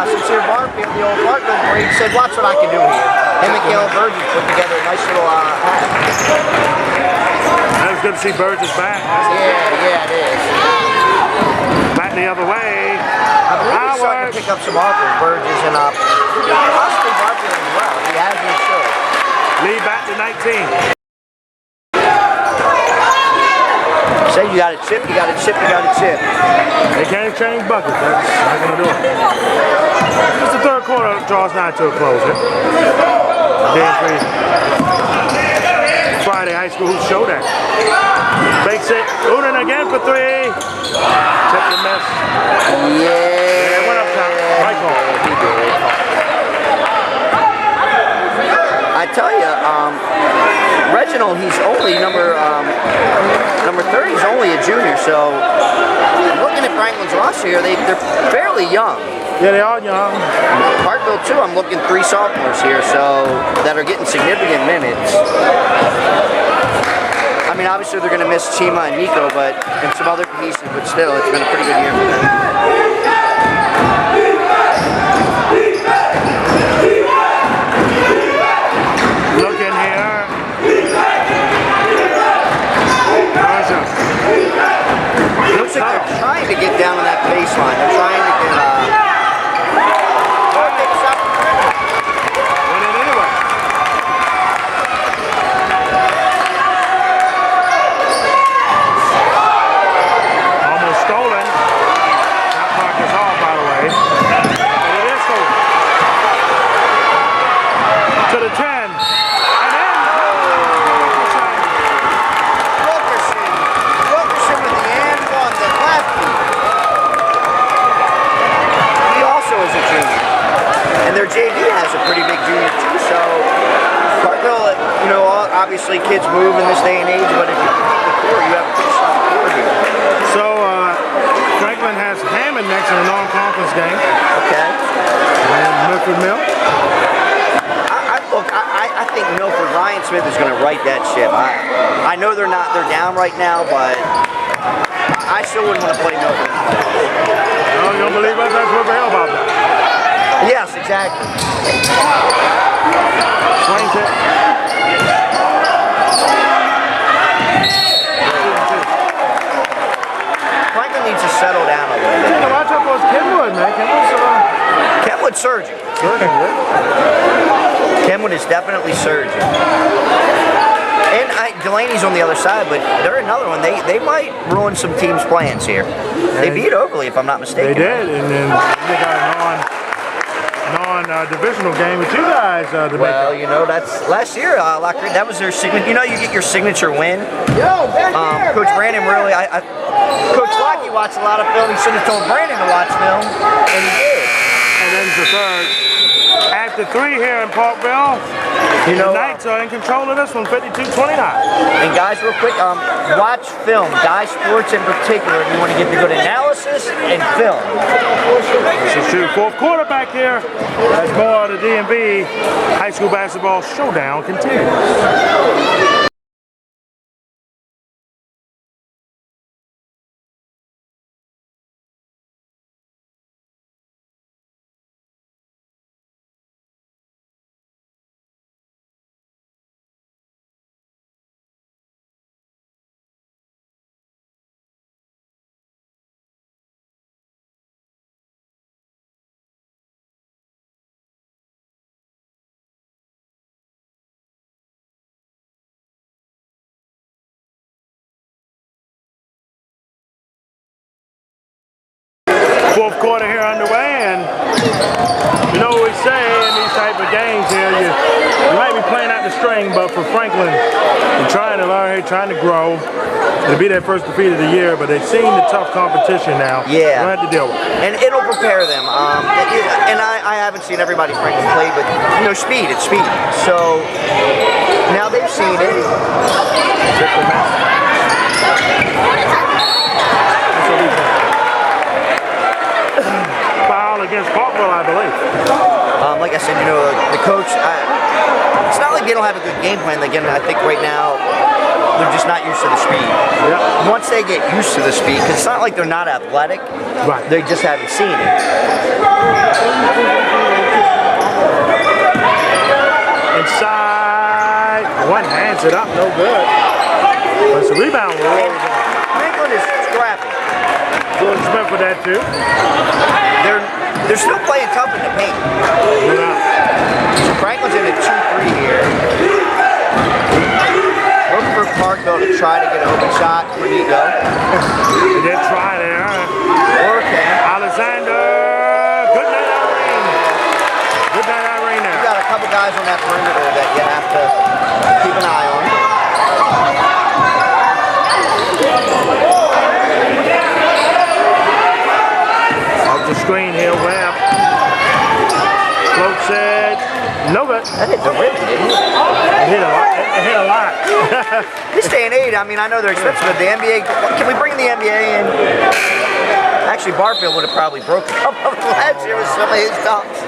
Sincere Barfield, the old Parkville boy, he said, watch what I can do here. Him and Caleb Burgess put together a nice little That was good to see Burgess back. Yeah, it is. Back the other way. I believe he's starting to pick up some offers, Burgess, and possibly Barfield as well. He has been sure. Lead back to 19. Say you got a chip, you got a chip, you got a chip. They can't change buckets. That's not going to do it. It's the third quarter, draws 9 to a close. DMV Friday High School Hoop Showdown. Fakes it. Uden again for three. Tip the miss. Yeah, it went up top. Right call. He did. I tell you, Reginald, he's only number 30. He's only a junior, so looking at Franklin's roster here, they're fairly young. Yeah, they are young. Parkville too. I'm looking 3 sophomores here, so that are getting significant minutes. I mean, obviously they're going to miss Chima and Nico, and some other pieces, but still, it's been a pretty good year for them. Looking here. Looks like they're trying to get down on that baseline. They're trying to get. Win it anyway. Almost stolen. That puck is off, by the way. And it is stolen. To the 10. And then Wilkerson with the and one, the lefty. He also is a junior. And their JV has a pretty big junior too, so Parkville, you know, obviously kids move in this day and age, but if you keep the core, you have a pretty strong core here. So Franklin has Hammond next in a non-conference game. Okay. And Milford Mill. I think Milford Ryan Smith is going to right that ship. I know they're down right now, but I still wouldn't want to play Milford. Oh, you don't believe us? That's what we're about that. Yes, exactly. Swings it. Franklin needs to settle down a little bit. Yeah, watch out for Kenwood, man. Kenwood's surging. Kenwood is definitely surging. And Delaney's on the other side, but they're another one. They might ruin some teams' plans here. They beat Oakley, if I'm not mistaken. They did, and then they got a non-divisional game with you guys. Well, you know, that's last year. Lochte, that was their signature. You know, you get your signature win. Coach Brandon really, Coach Lochte watched a lot of film. He should have told Brandon to watch film, and he did. And then the third. After 3 here in Parkville, you know, the Knights are in control of this one, 52-29. And guys, real quick, watch film. Guys sports in particular, if you want to get the good analysis and film. This is true. Fourth quarter back here as more of the DMV High School Basketball Showdown continues. Fourth quarter here underway, and you know what we say in these type of games here, you might be playing out the string, but for Franklin, they're trying to learn, trying to grow. It'll be their first defeat of the year, but they've seen the tough competition now. Yeah. They'll have to deal with it. And it'll prepare them. And I haven't seen everybody Franklin play, but you know, speed, it's speed. So now they've seen it. Foul against Parkville, I believe. Like I said, you know, the coach, it's not like they don't have a good game plan. Again, I think right now they're just not used to the speed. Yep. Once they get used to the speed, because it's not like they're not athletic, right. They just haven't seen it. Inside, one hands it up, no good. But it's a rebound. Franklin is scrappy. Jordan Smith with that too. They're still playing tough in the paint. Yeah. So Franklin's in a 2-3 here. Looking for Parkville to try to get an open shot. Where do you go? They did try there. Okay. Alexander. Good night, Irene. Good night, Irene there. You got a couple guys on that perimeter that you have to keep an eye on. Off the screen here, Webb. Loch said, no good. That hit the ribbon, didn't it? It hit a lot. It hit a lot. This day and age, I mean, I know they're expensive, but the NBA, can we bring the NBA in? Actually, Parkville would have probably broken up last year with some of his dunks.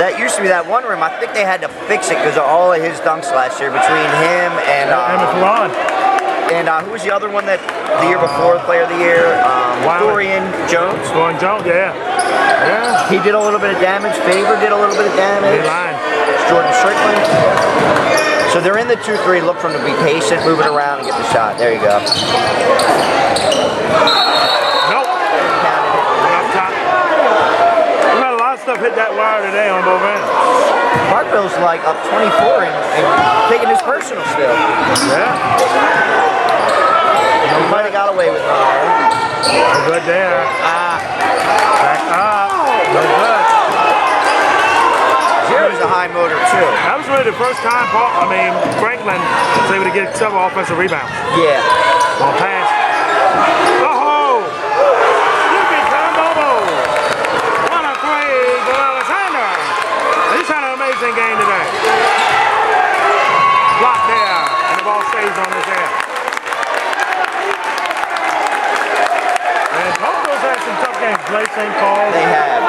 That used to be that one rim. I think they had to fix it because of all of his dunks last year between him and Ron. And who was the other one that the year before, Player of the Year? Dorian Jones. Dorian Jones, yeah. Yeah. He did a little bit of damage. Favor did a little bit of damage. Line. Jordan Strickland. So they're in the 2-3. Look for him to be patient, move it around, and get the shot. There you go. Nope. Up top. We've had a lot of stuff hit that wire today on both ends. Parkville's like up 24 and taking his personal still. Yeah. He might have got away with it. No good there. Back up. No good. Zero's a high motor too. That was really the first time Franklin was able to get several offensive rebounds. Yeah. On pass. Oh! You become Bobo. What a play for Alexander. He's had an amazing game today. Block there, and the ball stays on his head. And both those had some tough games. Blake St. Paul. They have. Who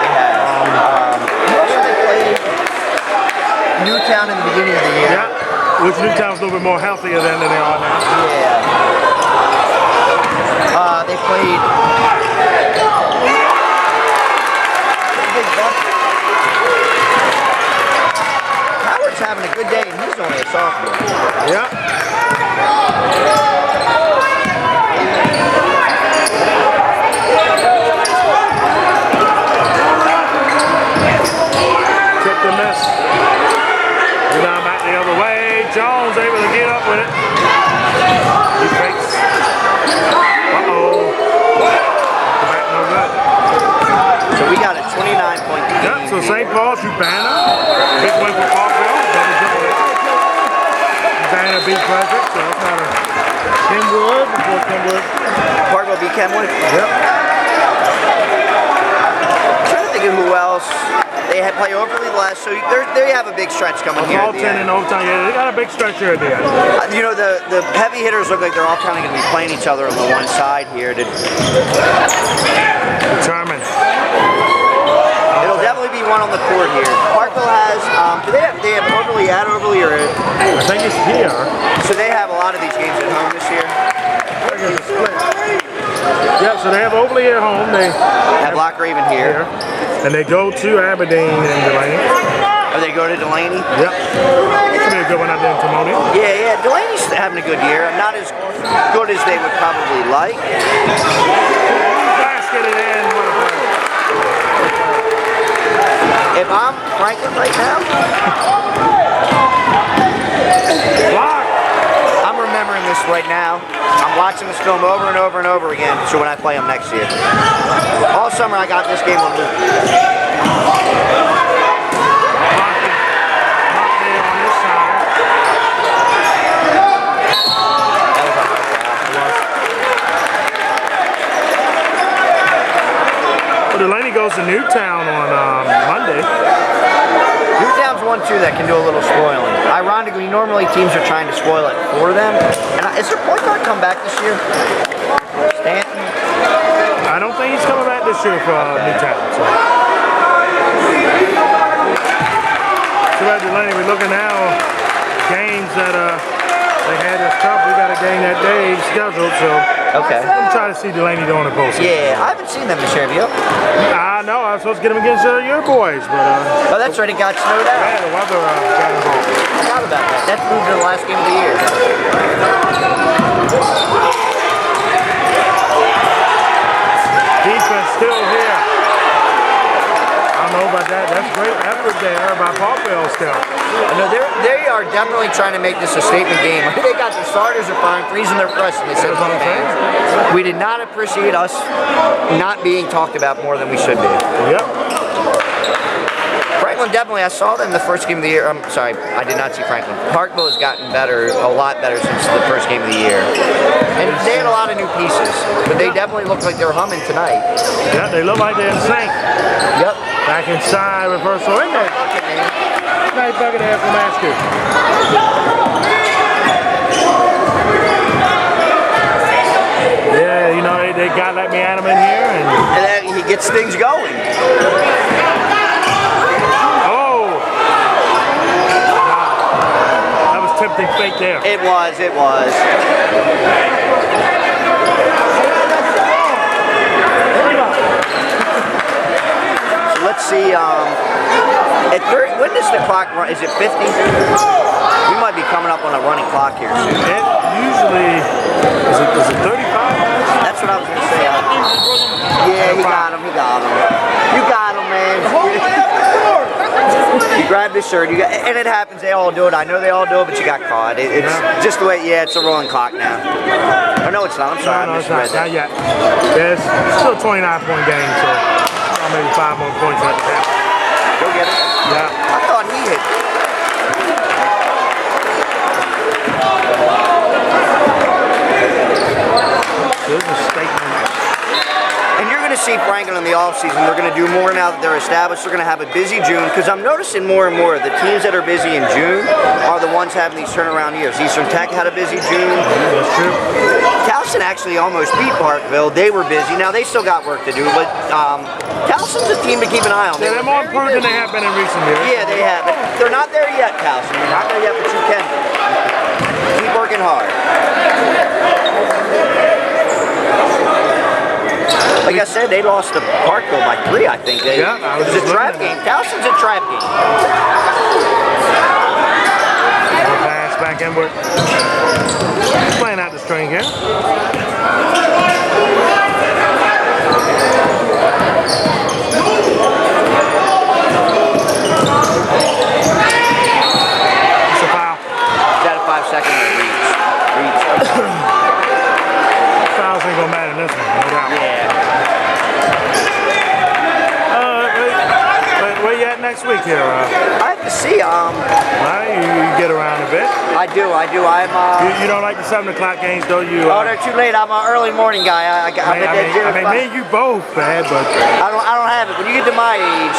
else have they played? Newtown in the beginning of the year. Yeah. Which Newtown's a little bit more healthier than they are now. Yeah. They played. Howard's having a good day, and he's only a sophomore. Yeah. Took the miss. Now back the other way. Jones able to get up with it. He fakes. Uh-oh. Back no good. So we got a 29-point lead. Yep, so St. Paul, Urbana. Big win for Parkville. Double double. Urbana beat Frederick, so that's not a Kenwood before Kenwood. Parkville beat Kenwood? Yep. I'm trying to think of who else. They had play Overly last, so they have a big stretch coming here. All 10 in overtime, yeah, they got a big stretch here at the end. You know, the heavy hitters look like they're all kind of going to be playing each other on the one side here. Determined. It'll definitely be one on the court here. Parkville has, do they have Overly at Overly or? I think it's here. So they have a lot of these games at home this year. Yep, so they have Overly at home. They have Loch Raven here. And they go to Aberdeen and Delaney. Oh, they go to Delaney? Yep. It's going to be a good one out there in Timonium. Yeah, Delaney's having a good year. Not as good as they would probably like. Basket it in. What a play. If I'm Franklin right now, I'm remembering this right now. I'm watching this film over and over and over again, so when I play them next year. All summer I got this game on loop. Well, Delaney goes to Newtown on Monday. Newtown's one too that can do a little spoiling. Ironically, normally teams are trying to spoil it for them. And is their point guard come back this year? Stanton? I don't think he's coming back this year for Newtown. So. Too bad Delaney. We're looking now games that they had this tough. We got a game that day scheduled, so okay. I'm trying to see Delaney doing the post. Yeah, I haven't seen them this year, have you? I know. I was supposed to get them against your boys, but oh, that's right. It got snowed out. Yeah, the weather got involved. I forgot about that. That's moved to the last game of the year. Defense still here. I don't know about that. That's great effort there by Parkville still. No, they are definitely trying to make this a statement game. They got the starters are fine, freezing their press, and they said, we did not appreciate us not being talked about more than we should be. Yep. Franklin Franklin definitely, I saw them the first game of the year. I'm sorry, I did not see Franklin. Parkville has gotten better, a lot better since the first game of the year. And they had a lot of new pieces, but they definitely looked like they were humming tonight. Yeah, they look like they're in sync. Yep. Back inside, reversal in there. Nice bucket there from Askew. Yeah, you know, they got let me at him in here. And then he gets things going. Oh! That was tempting fake there. It was. So let's see, when does the clock run? Is it 50? We might be coming up on a running clock here soon. It usually, is it 35? That's what I was going to say. Yeah, he got him. You got him, man. You grabbed his shirt, and it happens, they all do it. I know they all do it, but you got caught. It's just the way, it's a rolling clock now. Oh, no, it's not. I'm sorry. No, it's not yet. Yeah, it's still a 29-point game, so maybe 5 more points left to happen. Go get it. Yeah. I thought he hit. There's a statement. And you're going to see Franklin in the offseason. They're going to do more now that they're established. They're going to have a busy June, because I'm noticing more and more the teams that are busy in June are the ones having these turnaround years. Eastern Tech had a busy June. That's true. Towson actually almost beat Parkville. They were busy. Now they still got work to do, but Towson's a team to keep an eye on. Yeah, they're more improved than they have been in recent years. Yeah, they have. But they're not there yet, Towson. They're not there yet, but you can be. Keep working hard. Like I said, they lost to Parkville by 3, I think. It was a trap game. Towson's a trap game. Pass back inward. Playing out the string here. It's a foul. Is that a 5-second reach? Fouls ain't gonna matter in this one, no doubt. Yeah. Where you at next week here? I have to see. You get around a bit. I do. I'm. You don't like the 7 o'clock games, though. You. They're too late. I'm an early morning guy. I'm me and you both, bad, but I don't have it. When you get to my age,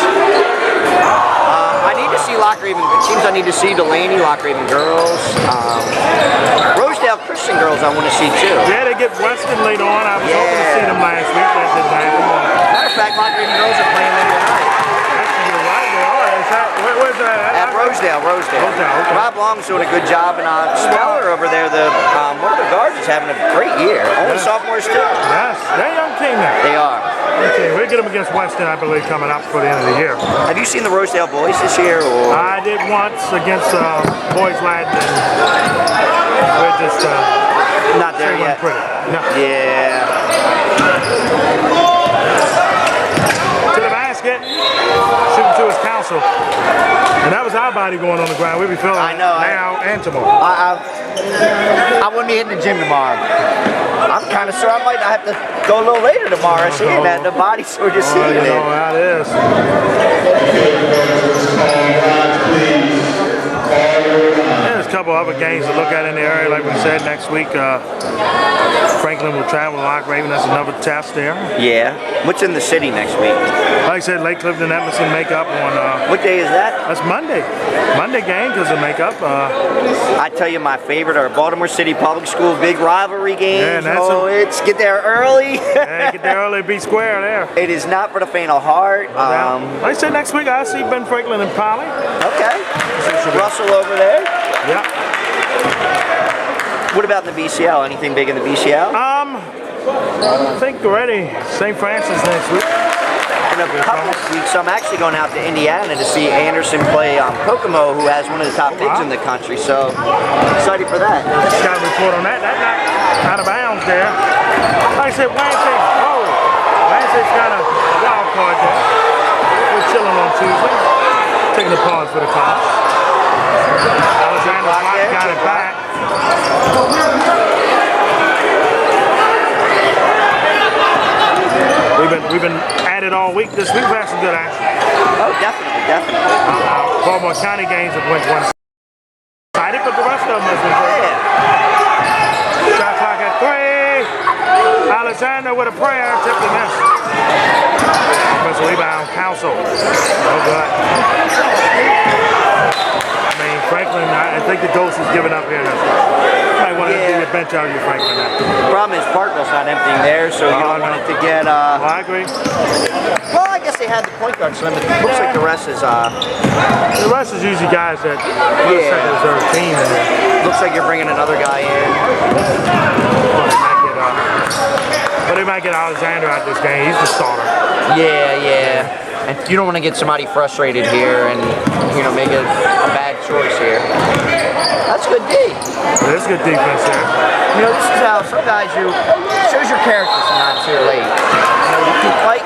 I need to see Loch Raven. It seems I need to see Delaney, Loch Raven girls, Rosedale Christian girls. I want to see too. Yeah, they get Weston later on. I was hoping to see them last week. That didn't happen. Matter of fact, Loch Raven girls are playing them tonight. Where's that at? At Rosedale. Okay. Rob Long's doing a good job, and Speller over there, one of the guards is having a great year. Only sophomores too. Yes, they're a young team now. They are. Okay, we'll get them against Weston, I believe, coming up for the end of the year. Have you seen the Rosedale boys this year? Or? I did once against Boys Lad, and we're just not there yet. Pretty. No. Yeah. To the basket, shooting to his counsel. And that was our body going on the ground. We'll be feeling it now and tomorrow. I wouldn't be hitting the gym tomorrow. I'm kind of sure I might have to go a little later tomorrow. Seeing that the body's sore just seeing it. You know how it is. There's a couple other games to look at in the area. Like we said, next week Franklin will travel to Loch Raven. That's another test there. Yeah. What's in the city next week? Like I said, Lake Clifton, Emerson make up on. What day is that? That's Monday. Monday game because of make up. I tell you, my favorite are Baltimore City Public School big rivalry games. Yeah, it's get there early. Yeah, get there early, be square there. It is not for the faint of heart. Like I said, next week I see Ben Franklin and Polly. Okay. Russell over there. Yeah. What about in the BCL? Anything big in the BCL? I think already St. Francis next week. In a couple of weeks, I'm actually going out to Indiana to see Anderson play Kokomo, who has one of the top bigs in the country. So excited for that. Just got a report on that. That's not out of bounds there. Like I said, Wednesday's got a wild card there. We're chilling on Tuesday. Taking a pause for the call. Alexander Lochte got it back. We've been at it all week this week. We've had some good action. Oh, definitely. Baltimore County games have went one-sided, but the rest of them has been great. Yeah. Shot clock at 3. Alexander with a prayer, tipped and missed. Offensive rebound, Council. No good. I mean, Franklin, I think the dose is giving up here. I want to get your bench out of you, Franklin. The problem is Parkville's not emptying there, so you don't want it to get. Well, I agree. Well, I guess they had the point guard slim, but it looks like the rest is. The rest is usually guys that second reserve team. Looks like you're bringing another guy in. But they might get Alexander out this game. He's the starter. Yeah. And you don't want to get somebody frustrated here and make a bad choice here. That's good D. That's good defense there. This is how some guys shows your character sometimes here late. You can fight.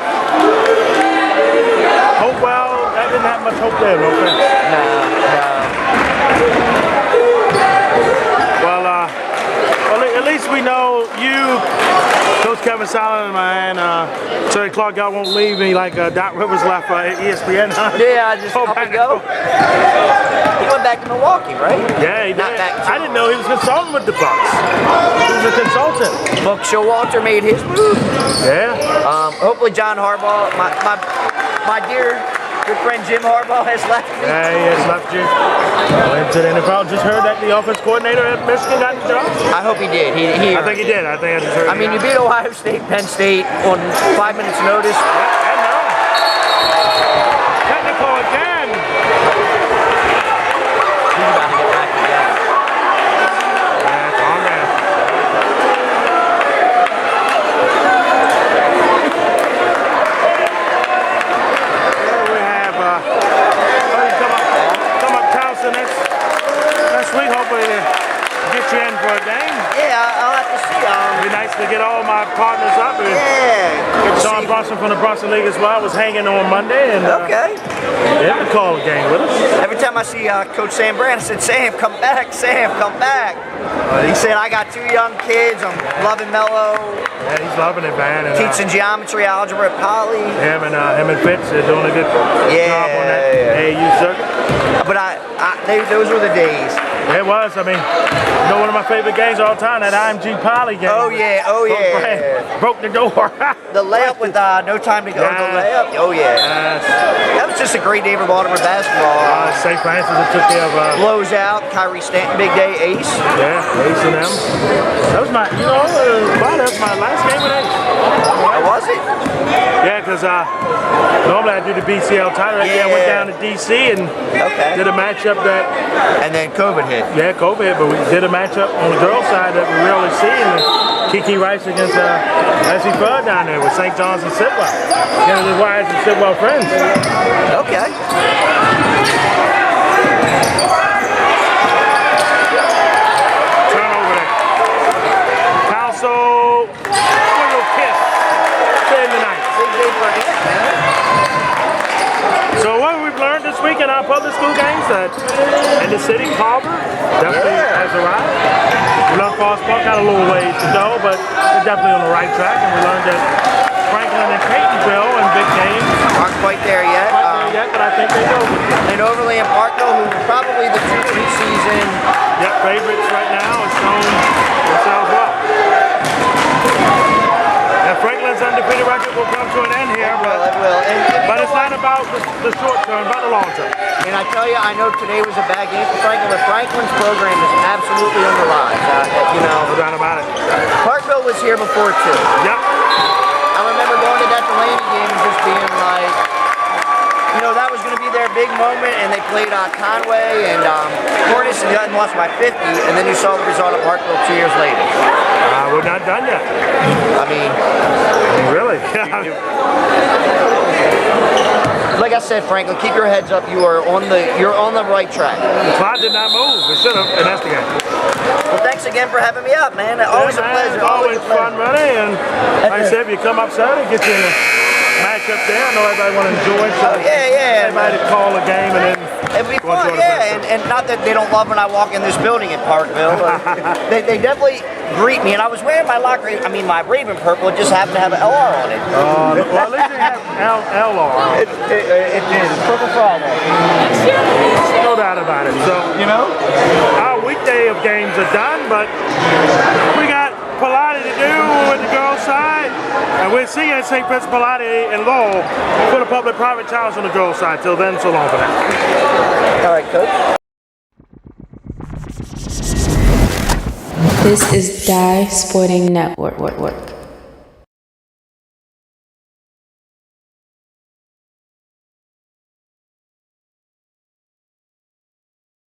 Hopewell, that didn't have much hope there, no offense. No. Well, at least we know you, Coach Kevin Solomon, and Terry Clark, y'all won't leave me like Doc Rivers left ESPN. Yeah, just up and go. He went back to Milwaukee, right? Yeah, he did. I didn't know he was consulting with the Bucks. He was a consultant. Buck Showalter made his move. Yeah. Hopefully John Harbaugh, my dear good friend Jim Harbaugh has left me. Yeah, he has left you. Went to the NFL. Just heard that the offense coordinator at Michigan got the job. I hope he did. I think he did. I just heard. I mean, you beat Ohio State, Penn State on 5 minutes' notice. Yeah, and no. Technical again. He's about to get back again. Yeah, it's on there. Next week, hopefully to get you in for a game. Yeah, I'll have to see. It'd be nice to get all my partners up. Yeah. Sean Brunson from the Brunson League as well was hanging on Monday. And, okay. They have to call a game with us. Every time I see Coach Sam Brand, I said, Sam, come back. Sam, come back. He said, I got 2 young kids. I'm loving Mello. Yeah, he's loving it, man. And, teaching geometry, algebra at Poly. Him and Fitz are doing a good job on that AAU circuit. But those were the days. It was. I mean, one of my favorite games of all time, that IMG Poly game. Oh yeah. Broke the door. The layup with no time to go. The layup. Oh yeah. That was just a great day for Baltimore basketball. St. Francis took care of. Blows out. Kyrie Stanton, big day. Ace. Yeah, Ace and them. That was my, that was my last game with Ace. Oh, was it? Yeah, because normally I do the BCL title. I went down to DC and did a matchup that. And then COVID hit. Yeah, COVID hit, but we did a matchup on the girls' side that we rarely see. And Kiki Rice against Essie Fudd down there with St. John's and Sidwell. The Wise and Sidwell friends. Okay. Turnover there. Council, little kiss. Staying tonight. Big day for him, man. So what we've learned this week in our public school games that in the city, Carver definitely has arrived. We learned Forest Park got a little ways to go, but they're definitely on the right track. And we learned that Franklin and Peytonville in big games aren't quite there yet. But I think they will. And Overland and Parkville, who are probably the 2 preseason favorites right now, have shown themselves well. And Franklin's undefeated record will come to an end here, it will. But it's not about the short term, about the long term. And I tell you, I know today was a bad game for Franklin, but Franklin's program is absolutely on the rise. No doubt about it. Parkville was here before too. Yep. I remember going to that Delaney game and just being like, that was going to be their big moment, and they played Conway and Cornish and lost by 50, and then you saw the result of Parkville 2 years later. We're not done yet. I mean, really? Like I said, Franklin, keep your heads up. you're on the right track. The clock did not move. It should have, and that's the game. Well, thanks again for having me up, man. Always a pleasure. Always fun running, and like I said, if you come up Saturday, get you in a matchup there. I know everybody want to enjoy it. So everybody call a game and then It'd be Going fun, to an event, yeah, and not that they don't love when I walk in this building in Parkville. They definitely greet me, and I was wearing my my Raven purple. It just happened to have an LR on it. Well, at least they have LR. It is Purple Friday. No doubt about it. So, our weekday of games are done, but we got Pilates to do with the girls' side, and we'll see you at St. Vincent Pilates in Loch for the public-private challenge on the girls' side. Till then, so long for now. All right, Coach. This is Die Sporting Network.